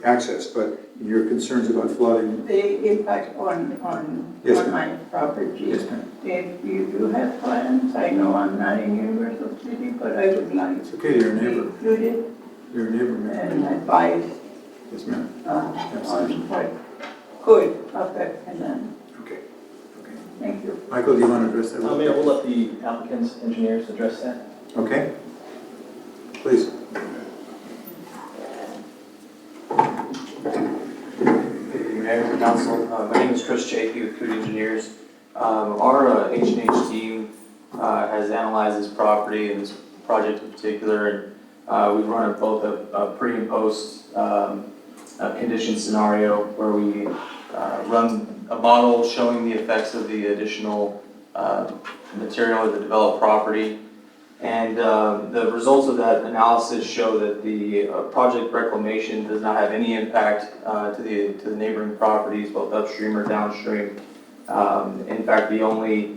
access, but your concerns about flooding. the impact on Yes, ma'am. my property. Yes, ma'am. If you do have plans, I know I'm not in Universal City, but I would like It's okay, you're a to be neighbor. included You're a neighbor, ma'am. and advise Yes, ma'am. on Absolutely. what could affect my land. Okay. Thank you. Michael, do you want to address that? Mayor, we'll let the applicants, engineers address that. Okay. Please. Mayor, Council, my name is Chris Chapey with Coody Engineers. Our H&H team has analyzed this property and this project in particular, and we've run both a pre and post condition scenario where we run a model showing the effects of the additional material of the developed property. And the results of that analysis show that the project reclamation does not have any impact to the neighboring properties, both upstream or downstream. In fact, the only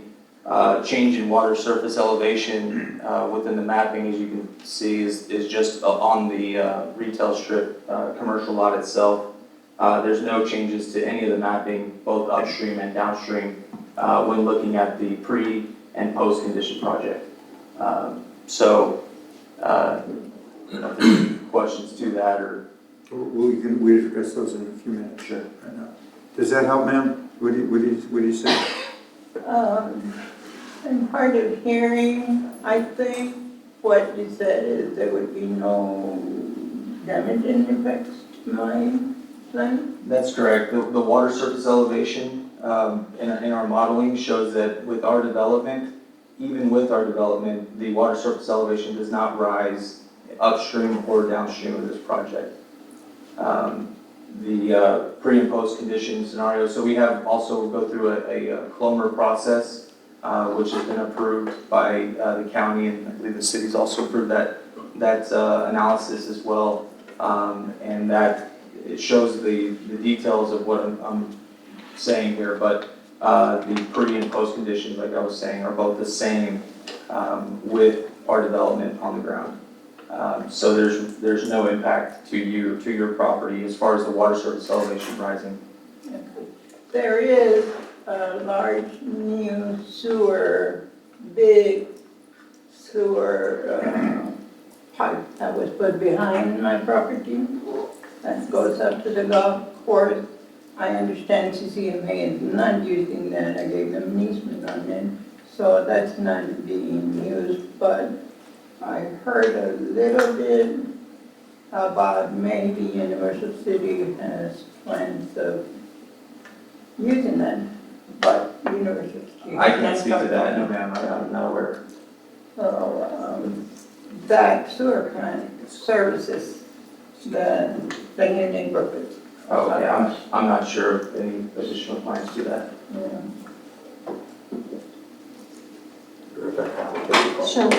change in water surface elevation within the mapping, as you can see, is just on the retail strip commercial lot itself. There's no changes to any of the mapping, both upstream and downstream, when looking at the pre and post condition project. If there's any questions to that or. We address those in a few minutes. Sure. Right now. Does that help, ma'am? What do you say? I'm hard of hearing. I think what you said is there would be no damaging effects to my land. That's correct. The water surface elevation in our modeling shows that with our development, even with our development, the water surface elevation does not rise upstream or downstream of this project. The pre and post condition scenario, so we have also go through a Clomer process, which has been approved by the county, and I believe the city's also approved that analysis as well, and that it shows the details of what I'm saying here, but the pre and post conditions, like I was saying, are both the same with our development on the ground. So there's no impact to your property as far as the water surface elevation rising. There is a large new big sewer pipe that was put behind my property that goes up to the golf course. I understand CCMA is not using that. I gave them an easement on it, so that's not being used, but I heard a little bit about maybe Universal City has plans of using that, but Universal City. I can't speak to that, no ma'am, I'm not aware. So, that sewer plant services the new neighborhood. Oh, okay, I'm not sure of any additional plans to that. Yeah. Sure.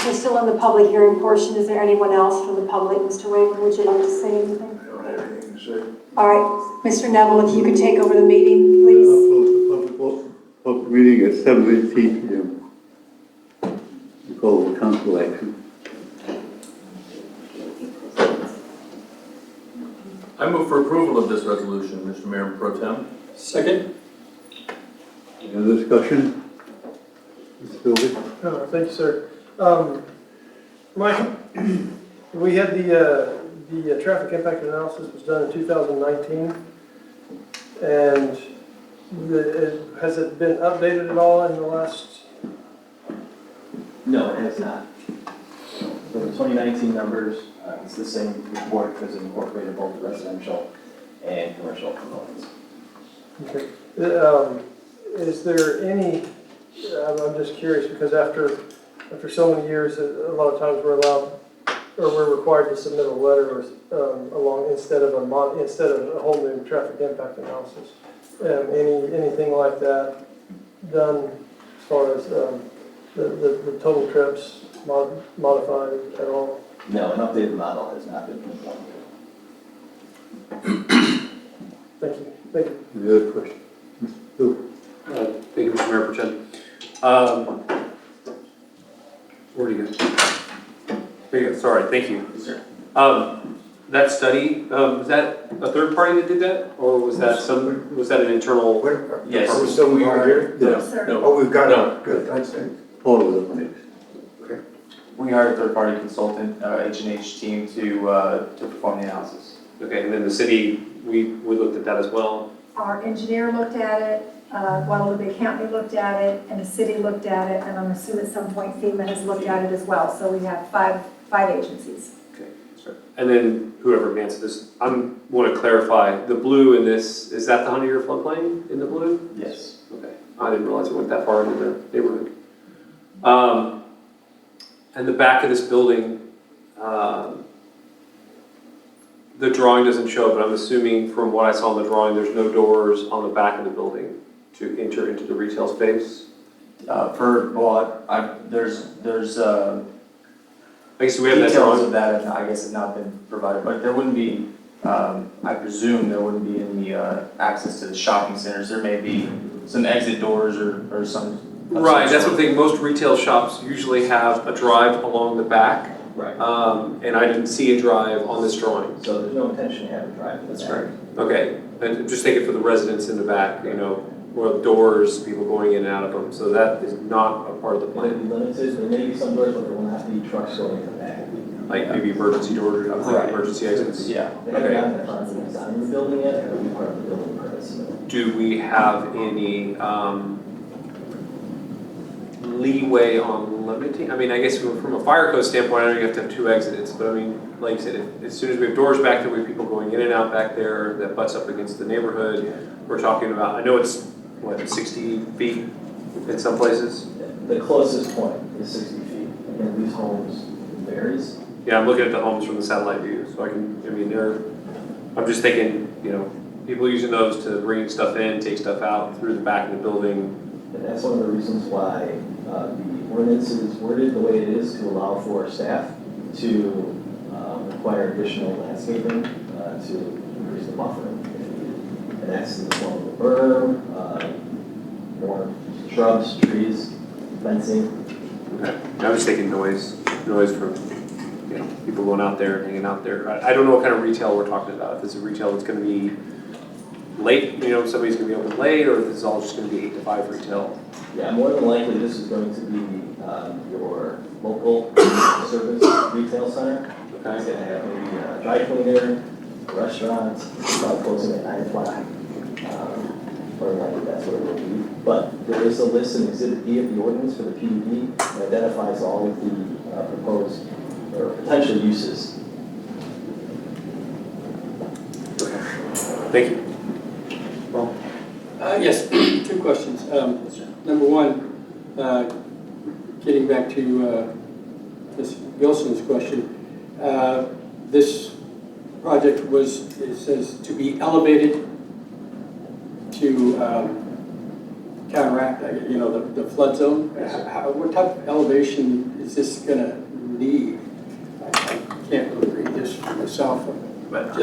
We're still in the public hearing portion. Is there anyone else from the public? Mr. Waver, would you like to say anything? I don't have anything to say. All right, Mr. Neville, if you could take over the meeting, I'll please. close the public meeting at 7:18 p.m. We call the council action. I move for approval of this resolution, Mr. Mayor Pro Tem. Second? Any other discussion? Ms. Shelby? Thank you, sir. Mike, we had the traffic impact analysis was done in 2019, and has it been updated at all in the last? No, it has not. for the 2019 numbers, it's the same report because it incorporated both residential and commercial components. Okay. Is there any, I'm just curious, because after so many years, a lot of times we're required to submit a letter along instead of a whole new traffic impact analysis. Anything like that done as far as the total trips modified at all? No, an updated model has not been implemented. Thank you. Thank you. Any other questions? Thank you, Mr. Mayor Pro Tem. Where do you go? There you go. Sorry, thank you. That study, was that a third party that did that, or was that an internal? Yes. Are we still moving here? No, Sir. Oh, we've got No. it. Good, thanks. All of them. Okay. We hired a third-party consultant, H&H team, to perform the analysis. Okay, and then the city, we looked at that as well. Our engineer looked at it, Guadalupe County looked at it, and the city looked at it, and I'm assuming at some point FEMA has looked at it as well. So we have five agencies. Okay, sorry. And then whoever answered this, I want to clarify, the blue in this, is that the 100-year floodplain in the blue? Yes. Okay, I didn't realize it went that far into the neighborhood. And the back of this building, the drawing doesn't show, but I'm assuming from what I saw in the drawing, there's no doors on the back of the building to enter into the retail space. For Mott, there's I guess we have that details drawing. of that have, I guess, have not been provided, but there wouldn't be, I presume there wouldn't be any access to the shopping centers. There may be some exit doors or some. Right, that's what I think. Most retail shops usually have a drive along the back. Right. And I didn't see a drive on this drawing. So there's no intention to have a drive. That's right. Okay, and just take it for the residents in the back, or doors, people going in and out of them. So that is not a part of the It might plan. be limited, there may be some doors, but there will not be trucks going in the back. Like maybe emergency doors, Right. emergency exits. Yeah. They haven't gotten that far into the design of the building yet, it'll be part of the building permits. Do we have any leeway on limiting? I mean, I guess from a fire code standpoint, I know you have to have 2 exits, but I mean, like I said, as soon as we have doors back there, we have people going in and out back there that butts up against the neighborhood. We're talking about, I know it's, 60 feet in some places? The closest point is 60 feet. Again, these homes varies. Yeah, I'm looking at the homes from the satellite view, so I'm just thinking, people using those to bring stuff in, take stuff out through the back of the building. And that's one of the reasons why the ordinance is worded the way it is to allow for staff to require additional landscaping to increase the buffering if needed. And that's in the form of a berm, more shrubs, trees, fencing. Okay. I was thinking noise from, people going out there, hanging out there. I don't know what kind of retail we're talking about. If it's a retail that's going to be late, somebody's going to be open late, or if this is all just going to be 8 to 5 retail. Yeah, more than likely this is going to be your local service retail center. Okay. It's going to have maybe a dry cleaner, a restaurant, about closing at 9 o'clock. Or likely that's what it will be. But there is a list in Exhibit B of the ordinance for the PUD that identifies all of the proposed or potential uses. Okay. Thank you. Well, yes, 2 questions. Number one, getting back to Ms. Gilson's question, this project it says to be elevated to counteract, the flood zone. What type of elevation is this going to need? I can't really read this for myself, but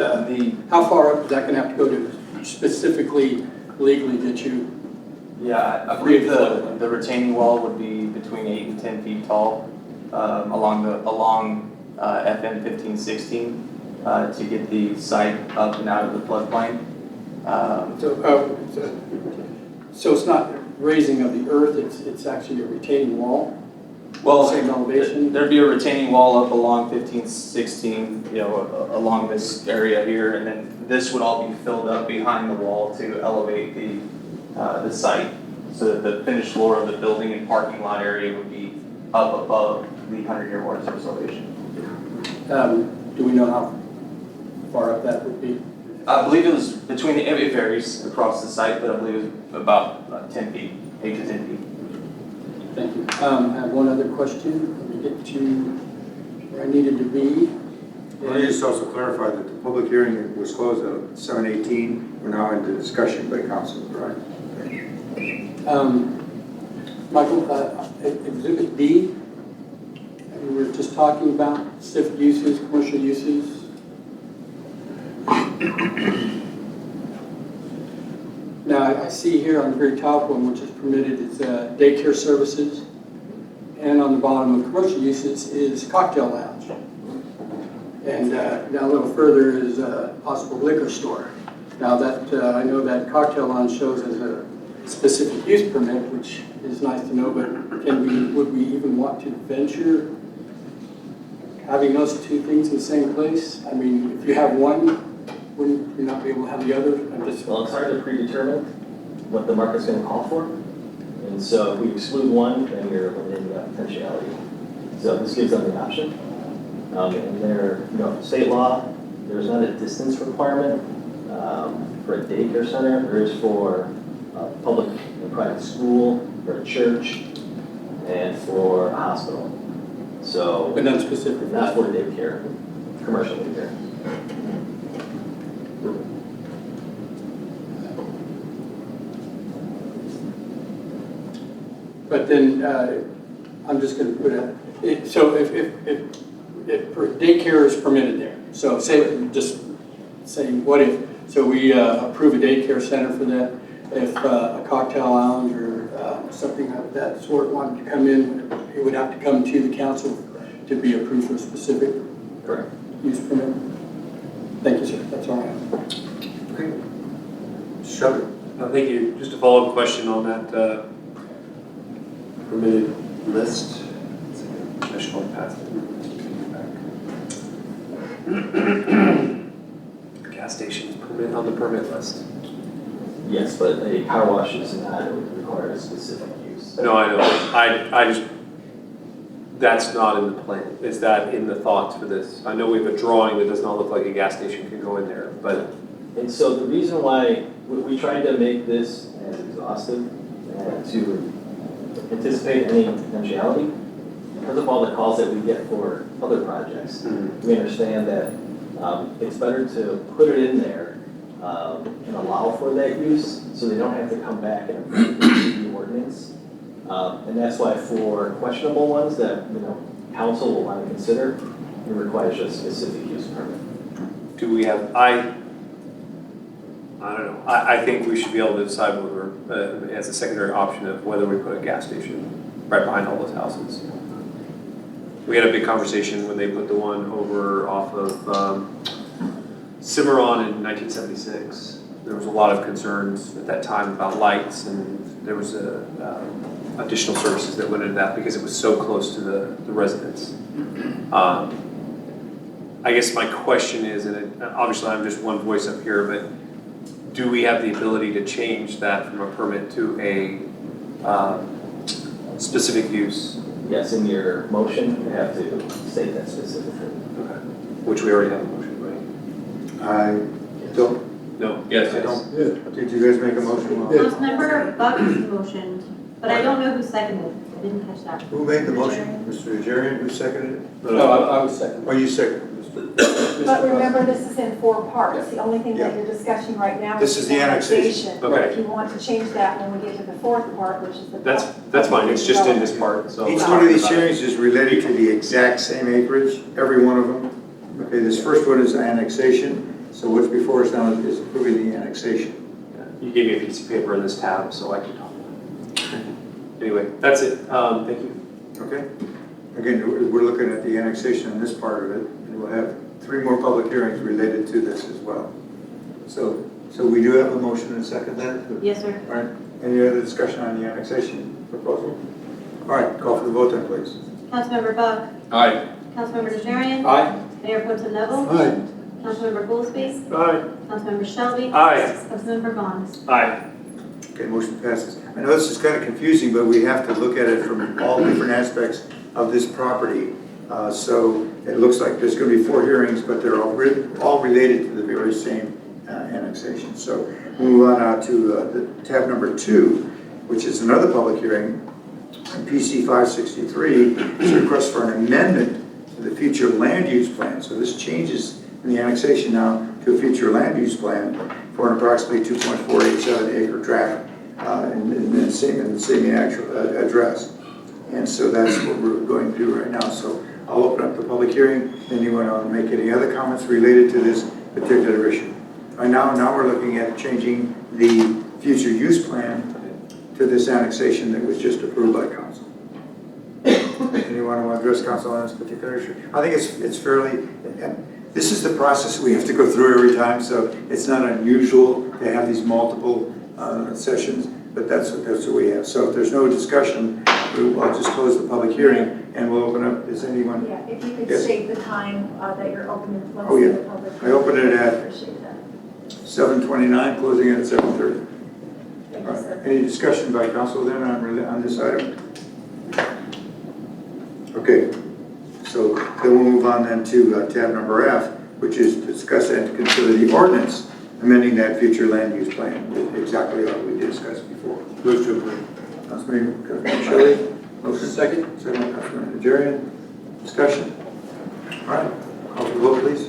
how far up is that going to have to go to specifically legally get you? Yeah, I believe the retaining wall would be between 8 and 10 feet tall along FM 1516 to get the site up and out of the floodplain. So it's not raising of the earth, it's actually a retaining wall? Well, same elevation? There'd be a retaining wall up along 1516, along this area here, and then this would all be filled up behind the wall to elevate the site, so that the finished floor of the building and parking lot area would be up above the 100-year water source elevation. Do we know how far up that would be? I believe it was between, it varies across the site, but I believe it was about 10 feet, 8 to 10 feet. Thank you. I have one other question. Let me get to where I needed to be. Let me just also clarify that the public hearing was closed at 7:18. We're now into discussion by council, right? Michael, Exhibit B, we were just talking about specific uses, commercial uses. Now, I see here on the very top one, which is permitted, is daycare services. And on the bottom of commercial uses is cocktail lounge. And now a little further is a possible liquor store. Now that, I know that cocktail lounge shows as a specific use permit, which is nice to know, but would we even want to venture having those two things in the same place? I mean, if you have one, wouldn't you not be able to have the other? Well, it's hard to predetermine what the market's going to call for. And so if we exclude one, then you're limiting that potentiality. So this gives them the option. And there, state law, there's not a distance requirement for a daycare center. There is for a public and private school, for a church, and for a hospital. So, but not specific. Not for daycare, commercial daycare. But then I'm just going to put it. So if daycare is permitted there, so say just saying what if? So we approve a daycare center for that. If a cocktail lounge or something of that sort wanted to come in, it would have to come to the council to be approved for a specific use permit. Thank you, sir. That's all I have. Okay. Shelby. Thank you. Just a follow-up question on that permitted list. I should only pass it. Gas stations permit on the permit list. Yes, but a car wash is not required a specific use. No, I know. I just, that's not in the plan. Is that in the thoughts for this? I know we have a drawing that does not look like a gas station could go in there, but. And so the reason why we tried to make this as exhaustive and to anticipate any potentiality, because of all the calls that we get for other projects, we understand that it's better to put it in there and allow for that use, so they don't have to come back and approve the ordinance. And that's why for questionable ones that council will want to consider, it requires a specific use permit. Do we have? I don't know. I think we should be able to decide whether, as a secondary option, of whether we put a gas station right behind all those houses. We had a big conversation when they put the one over off of Cimarron in 1976. There was a lot of concerns at that time about lights, and there was additional services that went into that because it was so close to the residents. I guess my question is, and obviously I'm just one voice up here, but do we have the ability to change that from a permit to a specific use? Yes, in your motion, you have to state that specifically. Okay. Which we already have a motion, right? I don't. No. Yes, I don't. Yeah. Did you guys make a motion? Councilmember Buck motioned, but I don't know who seconded it. I didn't catch that. Who made the motion? Mr. Najarian, who seconded it? No, I was second. Oh, you seconded. But remember, this is in 4 parts. The only thing that you're discussing right now This is the annexation. Okay. If you want to change that when we get to the 4th part, which is the. That's fine. It's just in this part. So Each one of these hearings is related to the exact same acreage, every one of them. Okay, this first one is annexation. So what's before us now is approving the annexation. You gave me a piece of paper in this tab, so I can talk. Anyway, that's it. Thank you. Okay. Again, we're looking at the annexation in this part of it, and we'll have 3 more public hearings related to this as well. So we do have a motion and a second then? Yes, sir. All right. Any other discussion on the annexation proposal? All right, call for the vote then, please. Councilmember Buck. Aye. Councilmember Najarian. Aye. Mayor Pro Tem Neville. Aye. Councilmember Goolsby. Aye. Councilmember Shelby. Aye. Councilmember Vaughan. Aye. Okay, motion passes. I know this is kind of confusing, but we have to look at it from all different aspects of this property. So it looks like there's going to be 4 hearings, but they're all related to the very same annexation. So we'll move on now to the tab number 2, which is another public hearing. PC 563 is a request for an amendment to the future land use plan. So this changes in the annexation now to a future land use plan for an approximately 2.487 acre tract in the same actual address. And so that's what we're going to do right now. So I'll open up the public hearing. Anyone want to make any other comments related to this particular issue? Right now we're looking at changing the future use plan to this annexation that was just approved by council. Anyone want to address council on this particular issue? I think it's fairly, this is the process we have to go through every time, so it's not unusual to have these multiple sessions, but that's what we have. So if there's no discussion, I'll just close the public hearing and we'll open up. Is anyone? Yeah, if you could Yes. state the time that you're opening the Oh, yeah. public. I open it at Appreciate that. 7:29, closing it at 7:30. Thank All you, right. sir. Any discussion by council then on this item? Okay, so then we'll move on then to tab number F, which is to discuss and consider the ordinance amending that future land use plan with exactly what we discussed before. Move to approve. Councilman Shelby, motion second Councilman Najarian. Discussion? All right, call for the vote, please.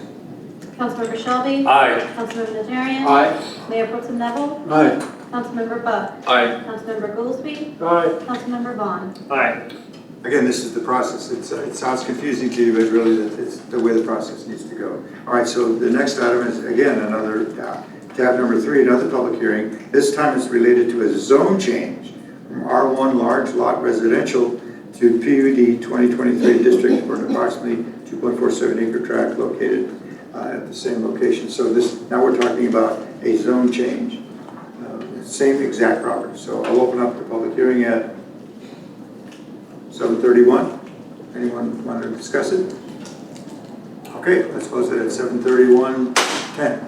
Councilmember Shelby. Aye. Councilmember Najarian. Aye. Mayor Pro Tem Neville. Aye. Councilmember Buck. Aye. Councilmember Goolsby. Aye. Councilmember Vaughan. Aye. Again, this is the process. It sounds confusing to you, but really it's the way the process needs to go. All right, so the next item is, again, another tab number 3, another public hearing. This time it's related to a zone change from R1 large lot residential to PUD 2023 district for an approximately 2.47 acre tract located at the same location. So now we're talking about a zone change, same exact property. So I'll open up the public hearing at 7:31. Anyone want to discuss it? Okay, let's close it at 7:31:10.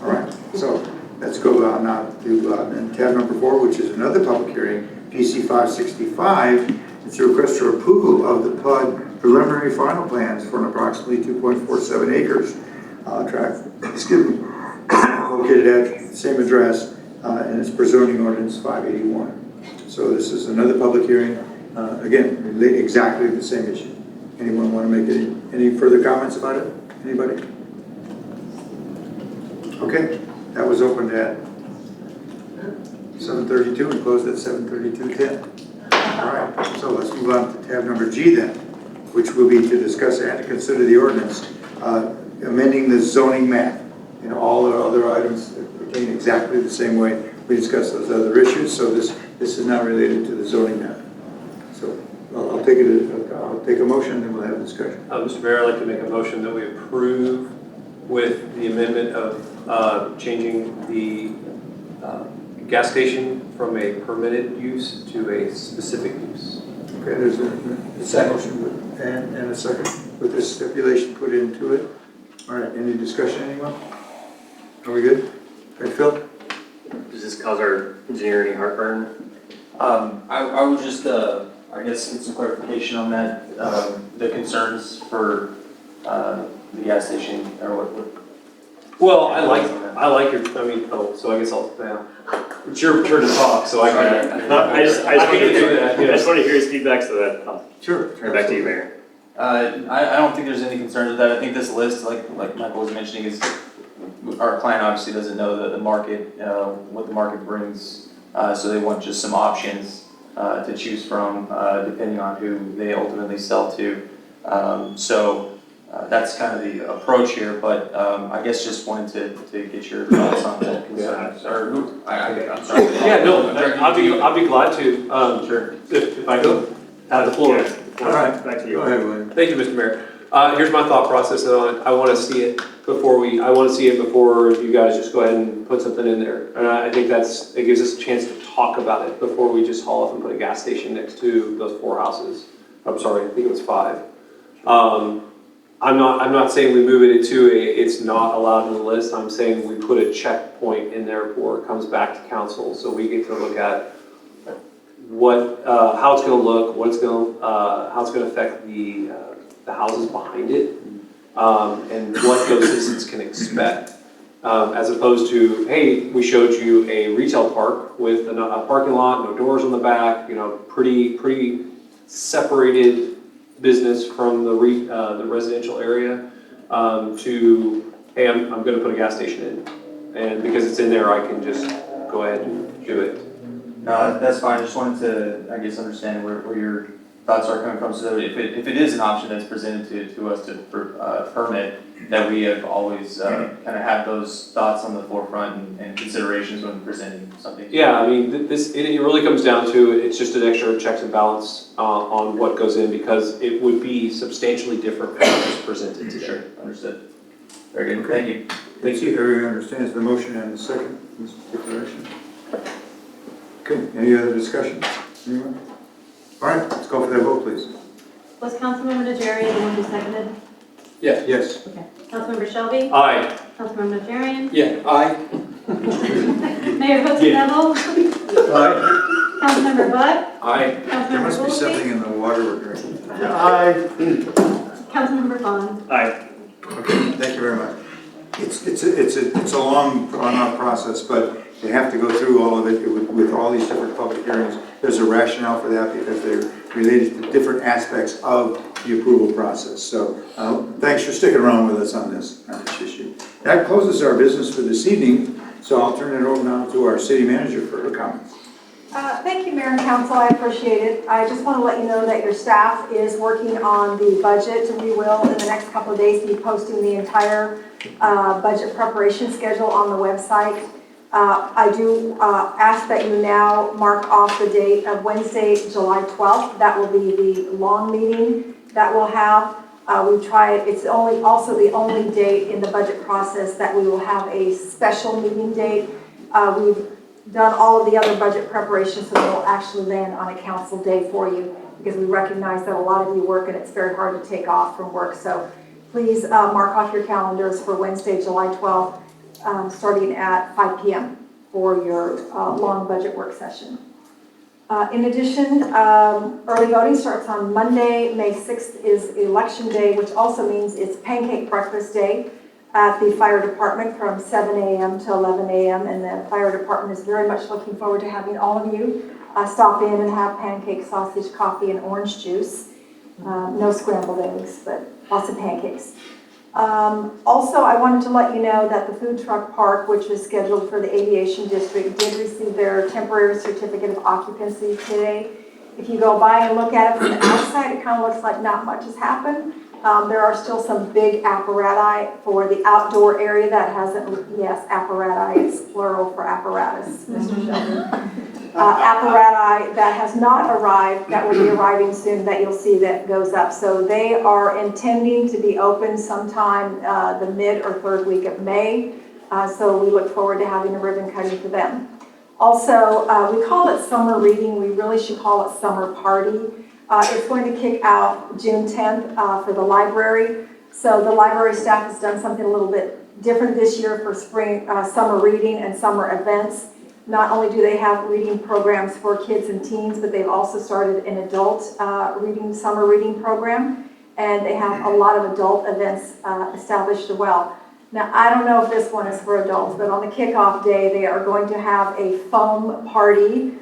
All right, so let's go now to tab number 4, which is another public hearing, PC 565. It's a request for approval of the PUD preliminary final plans for an approximately 2.47 acres tract, located at the same address, and it's per zoning ordinance 581. So this is another public hearing. Again, exactly the same issue. Anyone want to make any further comments about it? Anybody? Okay, that was opened at 7:32 and closed at 7:32:10. All right, so let's move on to tab number G then, which will be to discuss and to consider the ordinance amending the zoning map. And all the other items pertain exactly the same way we discussed those other issues. So this is now related to the zoning map. So I'll take a motion and we'll have a discussion. Mr. Mayor, I'd like to make a motion that we approve with the amendment of changing the gas station from a permitted use to a specific use. Okay, there's a motion and a second with this stipulation put into it. All right, any discussion, anyone? Are we good? Okay, Phil? Does this cause our engineer any heartburn? I would just, I guess, get some clarification on that, the concerns for the gas station, or what? Well, I like your, so I guess it's your turn to talk, so I can. I just want to do that. I just want to hear his feedback so that I'll Sure. turn it back to you, Mayor. I don't think there's any concerns with that. I think this list, like Michael was mentioning, is our client obviously doesn't know the market, what the market brings, so they want just some options to choose from, depending on who they ultimately sell to. So that's kind of the approach here, but I guess just wanted to get your thoughts on that concerns. I'm sorry. Yeah, no, I'll be glad to. Sure. If I could have the floor. All right, back to you. Go ahead, William. Thank you, Mr. Mayor. Here's my thought process on it. I want to see it before you guys just go ahead and put something in there. And I think it gives us a chance to talk about it before we just haul off and put a gas station next to those 4 houses. I'm sorry, I think it was 5. I'm not saying we move it to it's not allowed in the list. I'm saying we put a checkpoint in there before it comes back to council, so we get to look at how it's going to look, how it's going to affect the the houses behind it, and what those citizens can expect. As opposed to, hey, we showed you a retail park with a parking lot, no doors on the back, pretty separated business from the residential area, to, hey, I'm gonna put a gas station in. And because it's in there, I can just go ahead and do it. No, that's fine. I just wanted to, I guess, understand where your thoughts are coming from. So if it is an option that's presented to us to permit, that we have always kind of had those thoughts on the forefront and considerations when presenting something. Yeah, I mean, it really comes down to, it's just an extra checks and balance on what goes in, because it would be substantially different from what was presented today. Sure, understood. Very good, thank you. Thank you. Everyone understands the motion and the second in this declaration? Okay, any other discussion? Anyone? All right, let's go for that vote, please. Was Councilmember Najarian the one who seconded? Yes. Okay. Councilmember Shelby? Aye. Councilmember Najarian? Yeah, aye. Mayor Pro Tem Neville? Aye. Councilmember Butt? Aye. There Councilmember must be Goolsby? something in the water we're drinking. Aye. Councilmember Vaughan? Aye. Okay, thank you very much. It's a long, drawn-out process, but they have to go through all of it with all these different public hearings. There's a rationale for that because they're related to different aspects of the approval process. So thanks for sticking around with us on this issue. That closes our business for this evening, so I'll turn it over now to our city manager for her comments. Thank you, Mayor and Council. I appreciate it. I just want to let you know that your staff is working on the budget, and we will, in the next couple of days, be posting the entire budget preparation schedule on the website. I do ask that you now mark off the date of Wednesday, July 12th. That will be the long meeting that we'll have. It's also the only date in the budget process that we will have a special meeting date. We've done all of the other budget preparations, so we'll actually land on a council day for you, because we recognize that a lot of you work and it's very hard to take off from work. So please mark off your calendars for Wednesday, July 12th, starting at 5 p.m. for your long budget work session. In addition, early voting starts on Monday. May 6th is election day, which also means it's pancake breakfast day at the fire department from 7 a.m. to 11 a.m. And the fire department is very much looking forward to having all of you stop in and have pancake, sausage, coffee, and orange juice. No scrambled eggs, but lots of pancakes. Also, I wanted to let you know that the food truck park, which was scheduled for the aviation district, did receive their temporary certificate of occupancy today. If you go by and look at it from the outside, it kind of looks like not much has happened. There are still some big apparatus for the outdoor area that hasn't, yes, apparatus, it's plural for apparatus, Mr. Shelby. Apparatus that has not arrived, that will be arriving soon, that you'll see that goes up. So they are intending to be open sometime the mid or third week of May. So we look forward to having a ribbon cutting for them. Also, we call it summer reading. We really should call it summer party. It's going to kick out June 10th for the library. So the library staff has done something a little bit different this year for spring, summer reading and summer events. Not only do they have reading programs for kids and teens, but they've also started an adult summer reading program. And they have a lot of adult events established as well. Now, I don't know if this one is for adults, but on the kickoff day, they are going to have a foam party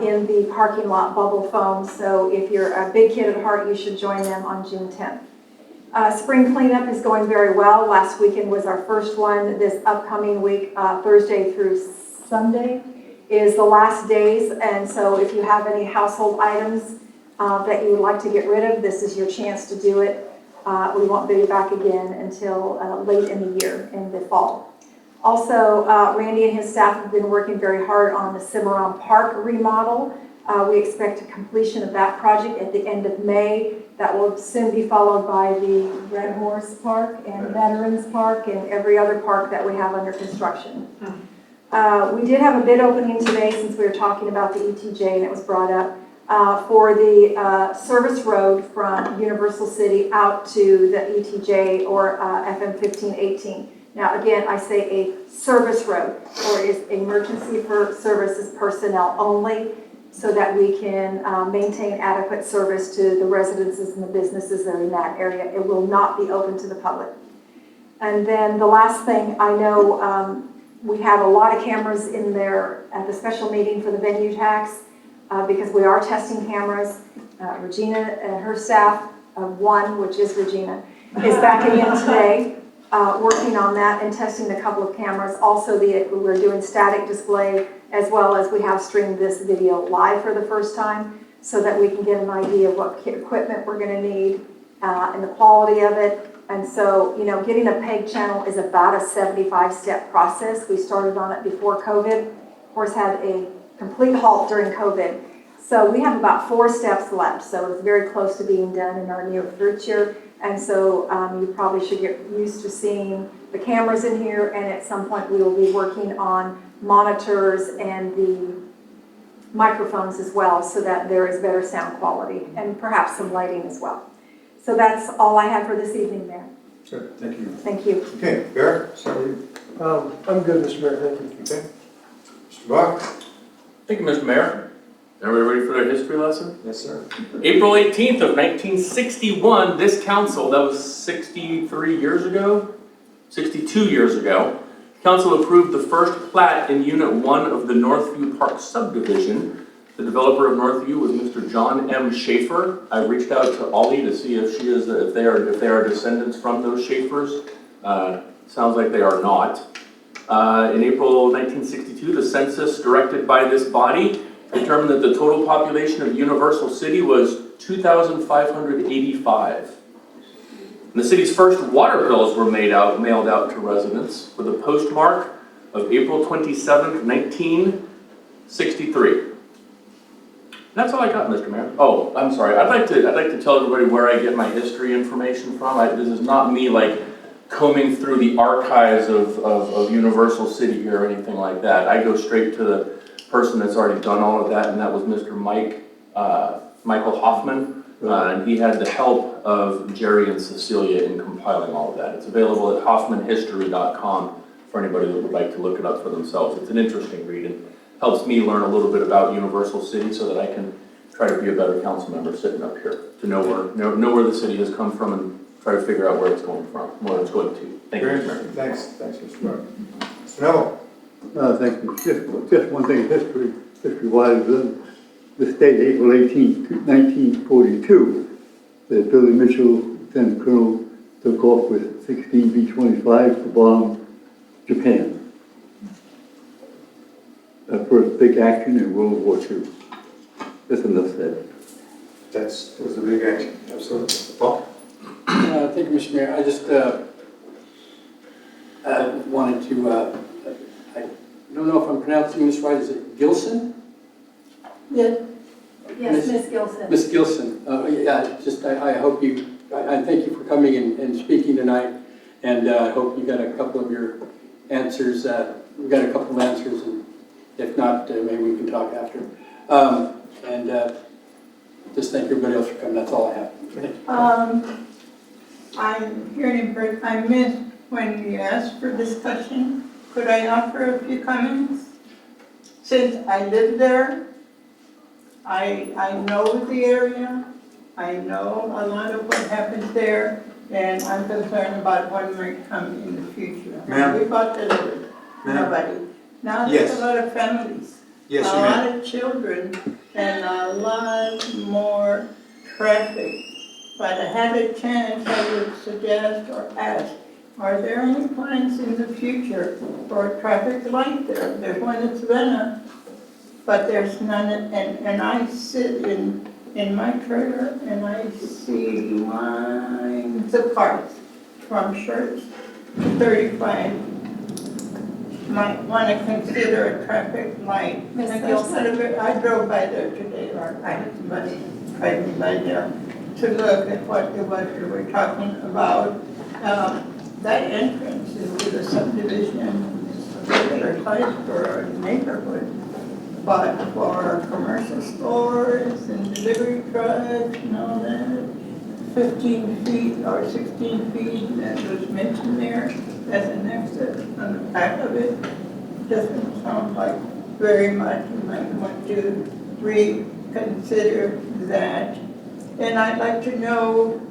in the parking lot, bubble foam. So if you're a big kid at heart, you should join them on June 10th. Spring cleanup is going very well. Last weekend was our first one. This upcoming week, Thursday through Sunday, is the last days. And so if you have any household items that you would like to get rid of, this is your chance to do it. We won't be back again until late in the year, in the fall. Also, Randy and his staff have been working very hard on the Cimarron Park remodel. We expect a completion of that project at the end of May. That will soon be followed by the Red Horse Park and Veterans Park and every other park that we have under construction. We did have a bid opening today, since we were talking about the ETJ and it was brought up, for the service road from Universal City out to the ETJ or FM 1518. Now, again, I say a service road, or is emergency for services personnel only. so that we can maintain adequate service to the residences and the businesses that are in that area. It will not be open to the public. And then the last thing, I know we have a lot of cameras in there at the special meeting for the venue tax because we are testing cameras. Regina and her staff of one, which is Regina, is backing in today, working on that and testing a couple of cameras. Also, we're doing static display as well as we have streamed this video live for the first time so that we can get an idea of what equipment we're going to need and the quality of it. And so, you know, getting a PEG channel is about a 75-step process. We started on it before COVID. Of course, had a complete halt during COVID. So we have about 4 steps left. So it's very close to being done in our near future. And so you probably should get used to seeing the cameras in here. And at some point, we will be working on monitors and the microphones as well so that there is better sound quality and perhaps some lighting as well. So that's all I have for this evening, Mayor. Sure, thank you. Thank you. Okay, Barrett, start with you. I'm good, Mr. Mayor, thank you. Okay. Mr. Bach? Thank you, Mr. Mayor. Everybody ready for their history lesson? Yes, sir. April 18th of 1961, this council, that was 63 years ago, 62 years ago, council approved the first plat in Unit 1 of the Northview Park subdivision. The developer of Northview was Mr. John M. Schaefer. I reached out to Ollie to see if they are descendants from those Schaefers. Sounds like they are not. In April 1962, the census directed by this body determined that the total population of Universal City was 2,585. And the city's first water bills were mailed out to residents with a postmark of April 27th, 1963. That's all I got, Mr. Mayor. Oh, I'm sorry. I'd like to tell everybody where I get my history information from. This is not me like combing through the archives of Universal City here or anything like that. I go straight to the person that's already done all of that, and that was Mr. Michael Hoffman. And he had the help of Jerry and Cecilia in compiling all of that. It's available at hoffmanhistory.com for anybody that would like to look it up for themselves. It's an interesting read and helps me learn a little bit about Universal City so that I can try to be a better council member sitting up here, to know where the city has come from and try to figure out where it's going from, where it's going to. Thank you, Mr. Mayor. Thanks, Mr. Bach. Mr. Neville? Thank you. Just one thing, history-wise, the state, April 18, 1942, that Billy Mitchell, Lieutenant Colonel, took off with 16 B-25 to bomb Japan. That first big action in World War II. That's enough said. That was a big action, absolutely. Paul? Thank you, Mr. Mayor. I just wanted to, I don't know if I'm pronouncing this right. Is it Gilson? Yes, Ms. Gilson. Ms. Gilson. I hope you, I thank you for coming and speaking tonight. And I hope you got a couple of your answers. We got a couple of answers, and if not, maybe we can talk after. Just thank everybody else for coming. That's all I have. I'm hearing, I missed when you asked for discussion. Could I offer a few comments? Since I live there, I know the area. I know a lot of what happens there, and I'm concerned about what might come in the future. Ma'am? We bought the road. Nobody. Now there's a lot of families. Yes, a lot of children, and a lot more traffic. But I had a chance, I would suggest or ask, are there any plans in the future for a traffic light there? There's one in Savannah, but there's none, and I sit in my trailer and I see lines of cars from Church to 35. Might want to consider a traffic light. Ms. And Gilson. I drove by there today, or I had somebody drive me by there to look at what we were talking about. That entrance into the subdivision is a regular size for a neighborhood, but for commercial stores and delivery trucks and all that, 15 feet or 16 feet that was mentioned there as an exit on the back of it doesn't sound like very much. You might want to reconsider that. And I'd like to know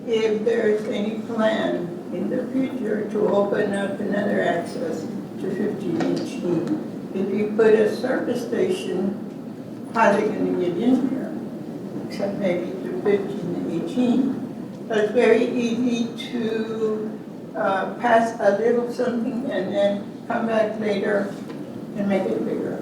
if there's any plan in the future to open up another access to 15HE. If you put a service station, how are they going to get in here? Except maybe to 15 and 18. But it's very easy to pass a little something and then come back later and make it bigger.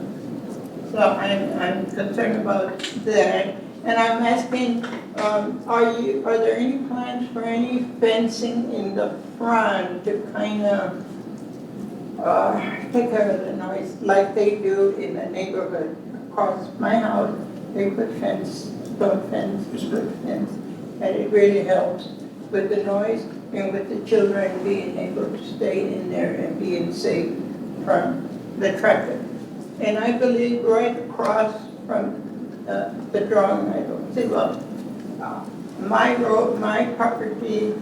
So I'm concerned about that. And I'm asking, are there any plans for any fencing in the front to kind of take care of the noise like they do in the neighborhood across my house? They put fence, stone fence, wood fence, and it really helps with the noise and with the children being able to stay in there and being safe from the traffic. And I believe right across from the drawing, I don't see, well, my road, my property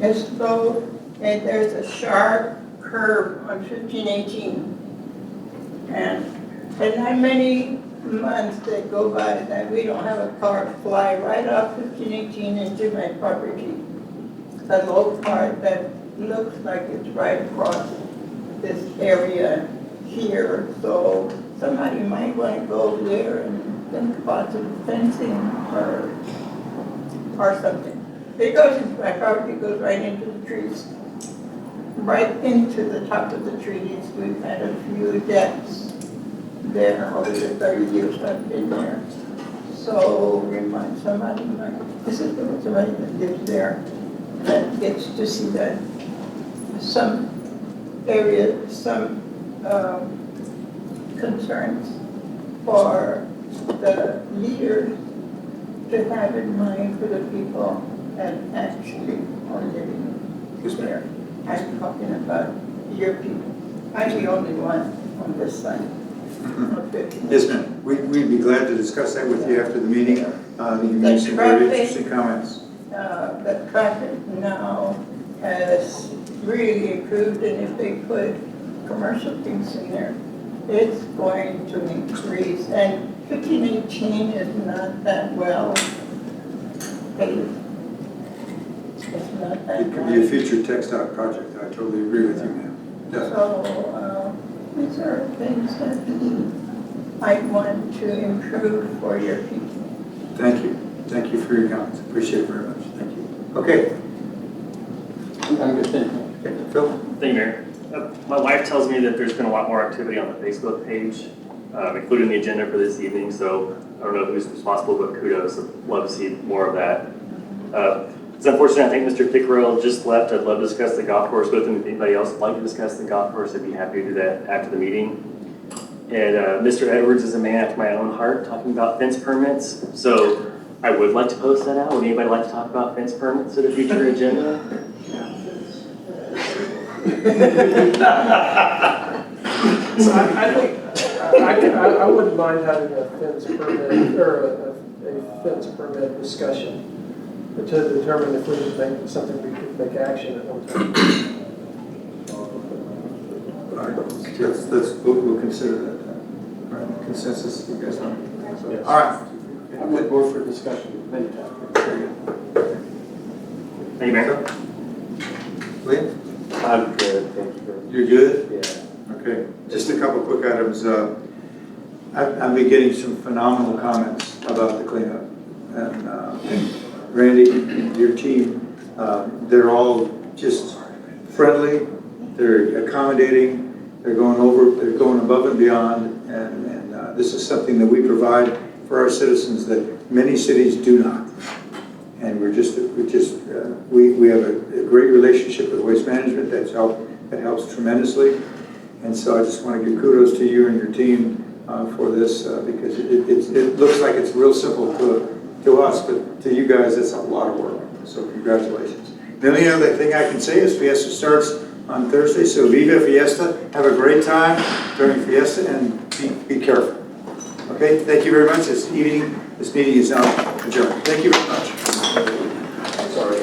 is low, and there's a sharp curve on 1518. And not many months that go by that we don't have a car fly right off 1518 into my property. The low part that looks like it's right across this area here, so somebody might want to go over there and think about some fencing or something. It goes into my property, it goes right into the trees, right into the top of the trees. We've had a few deaths there over the 30 years I've been there. So remind somebody, this is somebody that lives there that gets to see that some area, some concerns for the leaders to have in mind for the people that actually are living there. I'm talking about your people. I'm the only one on this side. Yes, ma'am. We'd be glad to discuss that with you after the meeting. You made some very interesting comments. The traffic now has really improved, and if they put commercial things in there, it's going to increase. And 1518 is not that well paved. It's not that It could be a future TechStop project. I totally agree with you, ma'am. So these are things that I want to improve for your people. Thank you. Thank you for your comments. Appreciate it very much. Thank you. Okay. I'm good, thank you. Okay, Phil? Thank you, Mayor. My wife tells me that there's been a lot more activity on the Facebook page, including the agenda for this evening, so I don't know who's responsible, but kudos. I'd love to see more of that. It's unfortunate, I think Mr. Pickrell just left. I'd love to discuss the golf course with him. If anybody else would like to discuss the golf course, I'd be happy to do that after the meeting. And Mr. Edwards is a man after my own heart, talking about fence permits. So I would like to post that out. Would anybody like to talk about fence permits at a future agenda? So I think I wouldn't mind having a fence permit or a fence permit discussion to determine if we could make something we could make action at one time. All right. We'll consider that. All right. Consensus, you guys know? Yes. All right. I'm with board for discussion anytime. Very good. Thank you, Mayor. Liam? I'm good, thank you. You're good? Yeah. Okay. Just a couple quick items. I've been getting some phenomenal comments about the cleanup. And Randy and your team, they're all just friendly, they're accommodating, they're going above and beyond, and this is something that we provide for our citizens that many cities do not. And we have a great relationship with Waste Management that helps tremendously. And so I just want to give kudos to you and your team for this because it looks like it's real simple to us, but to you guys, it's a lot of work. So congratulations. The only other thing I can say is Fiesta starts on Thursday, so Viva Fiesta. Have a great time during Fiesta and be careful. Okay, thank you very much. This meeting is now adjourned. Thank you very much. Sorry.